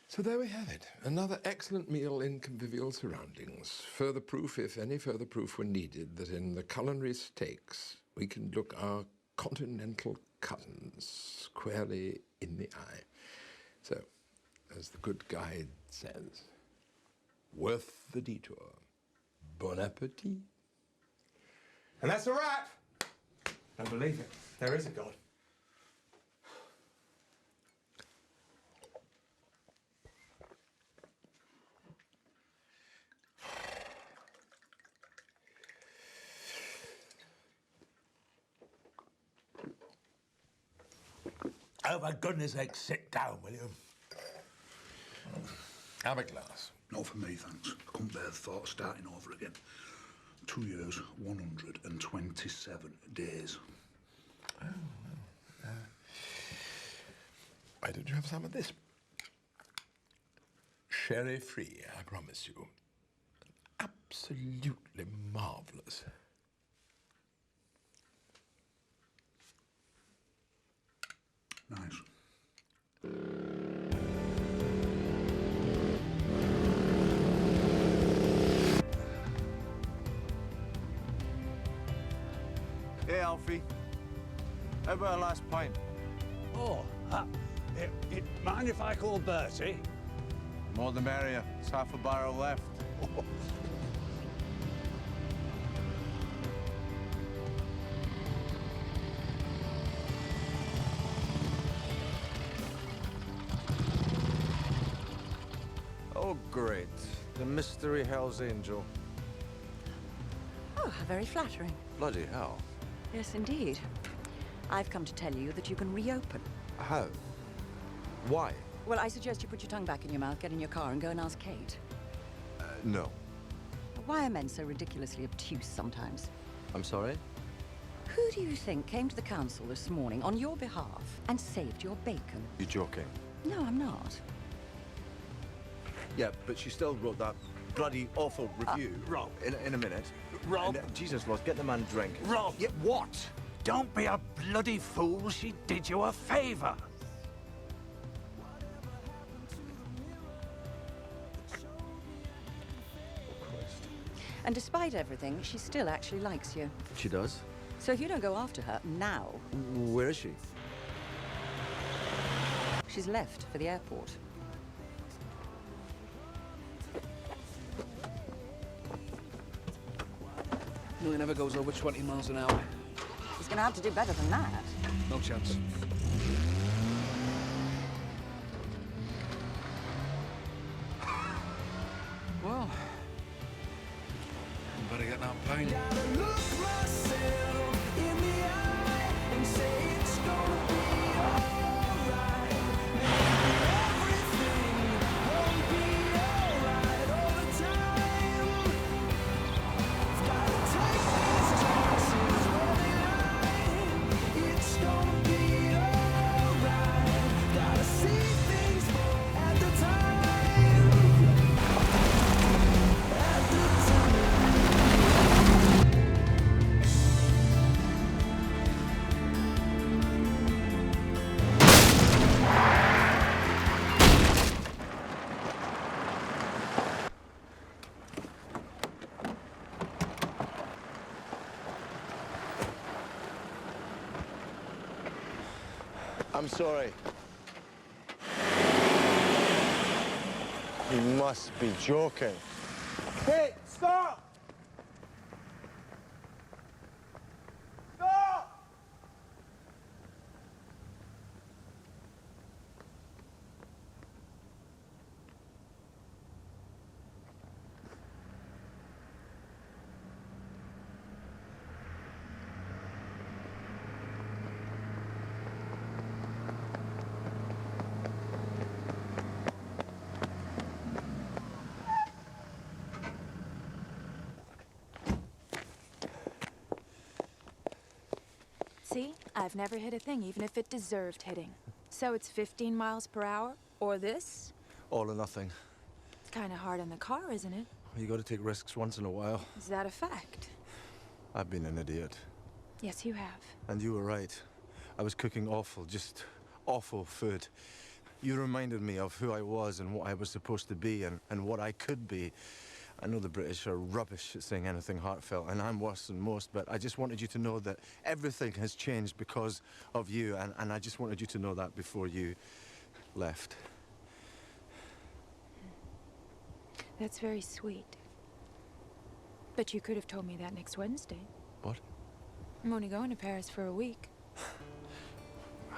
So there we have it. Another excellent meal in convivial surroundings. Further proof, if any further proof were needed, that in the culinary stakes we can look our continental cousins squarely in the eye. So, as the good guide says, worth the detour. Bon appetit. And that's a wrap. Don't believe it. There is a God. Oh, for goodness sake, sit down, will you? Have a glass. Not for me, thanks. I couldn't bear the thought of starting over again. 2 years, 127 days. Why don't you have some of this? Sherry-free, I promise you. Absolutely marvelous. Nice. Hey, Alfie. How about a last pint? Oh, mind if I call Bertie? More the merrier. It's half a barrel left. Oh, great. The mystery Hell's Angel. Oh, how very flattering. Bloody hell. Yes, indeed. I've come to tell you that you can reopen. How? Why? Well, I suggest you put your tongue back in your mouth, get in your car, and go and ask Kate. No. Why are men so ridiculously obtuse sometimes? I'm sorry? Who do you think came to the council this morning on your behalf and saved your bacon? You're joking. No, I'm not. Yeah, but she still wrote that bloody awful review. Rob. In a minute. Rob. And, Jesus, Ross, get the man a drink. Rob! Yeah, what? Don't be a bloody fool. She did you a favour. And despite everything, she still actually likes you. She does? So if you don't go after her now... Where is she? She's left for the airport. Nearly never goes over 20 miles an hour. He's gonna have to do better than that. No chance. Well, I better get that plane. I'm sorry. You must be joking. Hey, stop! Stop! See? I've never hit a thing, even if it deserved hitting. So it's 15 miles per hour? Or this? All or nothing. It's kind of hard in the car, isn't it? You got to take risks once in a while. Is that a fact? I've been an idiot. Yes, you have. And you were right. I was cooking awful, just awful food. You reminded me of who I was and what I was supposed to be and what I could be. I know the British are rubbish at saying anything heartfelt, and I'm worse than most, but I just wanted you to know that everything has changed because of you, and I just wanted you to know that before you left. That's very sweet. But you could have told me that next Wednesday. What? I'm only going to Paris for a week.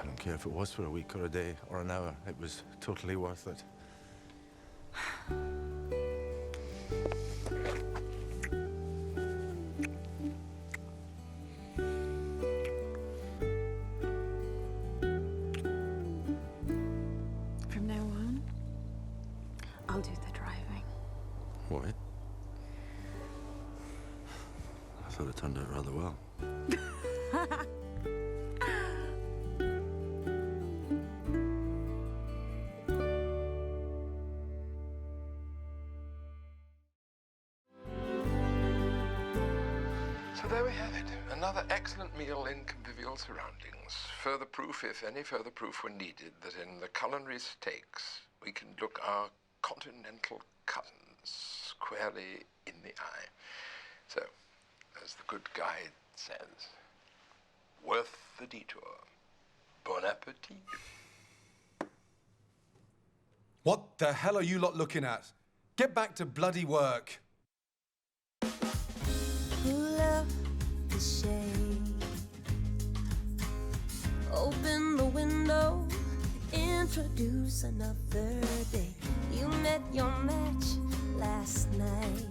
I don't care if it was for a week or a day or an hour. It was totally worth it. From now on, I'll do the driving. What? I thought it turned out rather well. So there we have it. Another excellent meal in convivial surroundings. Further proof, if any further proof were needed, that in the culinary stakes we can look our continental cousins squarely in the eye. So, as the good guide says, worth the detour. Bon appetit. What the hell are you lot looking at? Get back to bloody work. Pull up the shade, open the window, introduce another day. You met your match last night.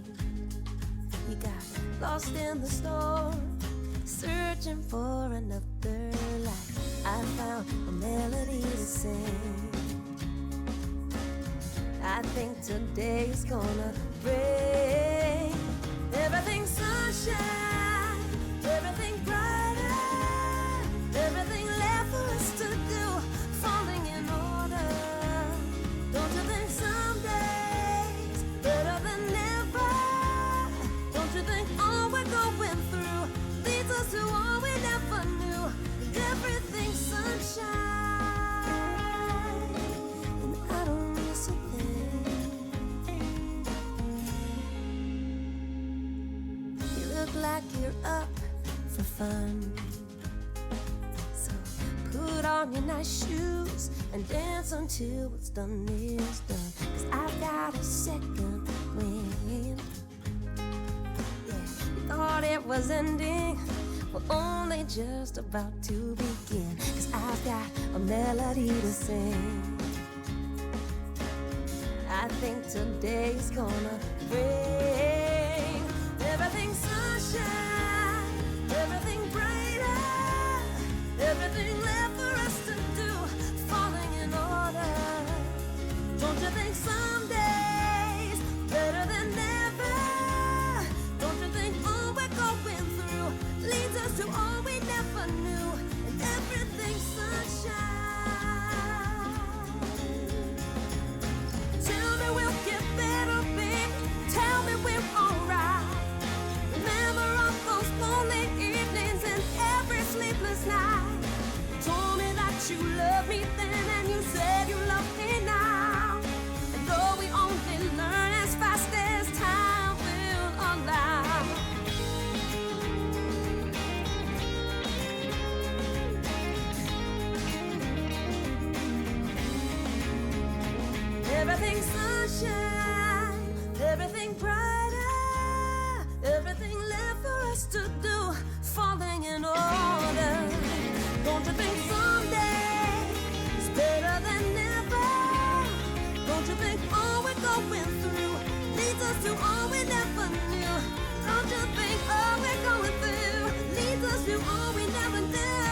You got lost in the storm, searching for another light. I found a melody to sing. I think today's gonna bring everything sunshine, everything brighter, everything left for us to do, falling in order. Don't you think some days better than never? Don't you think all we're going through leads us to all we never knew? Everything sunshine, and I don't miss a thing. You look like you're up for fun, so put on your nice shoes and dance until what's done is done. 'Cause I've got a second wind. Yeah, you thought it was ending, we're only just about to begin. 'Cause I've got a melody to sing. I think today's gonna bring everything sunshine, everything brighter, everything left for us to do, falling in order. Don't you think some days better than never? Don't you think all we're going through leads us to all we never knew, and everything's sunshine? Tell me we'll get better, babe. Tell me we're alright. Remember all those lonely evenings and every sleepless night. You told me that you loved me then, and you said you love me now. And though we only learn as fast as time will allow, everything sunshine, everything brighter, everything left for us to do, falling in order. Don't you think someday is better than never? Don't you think all we're going through leads us to all we never knew? Don't you think all we're going through leads us to all we never knew?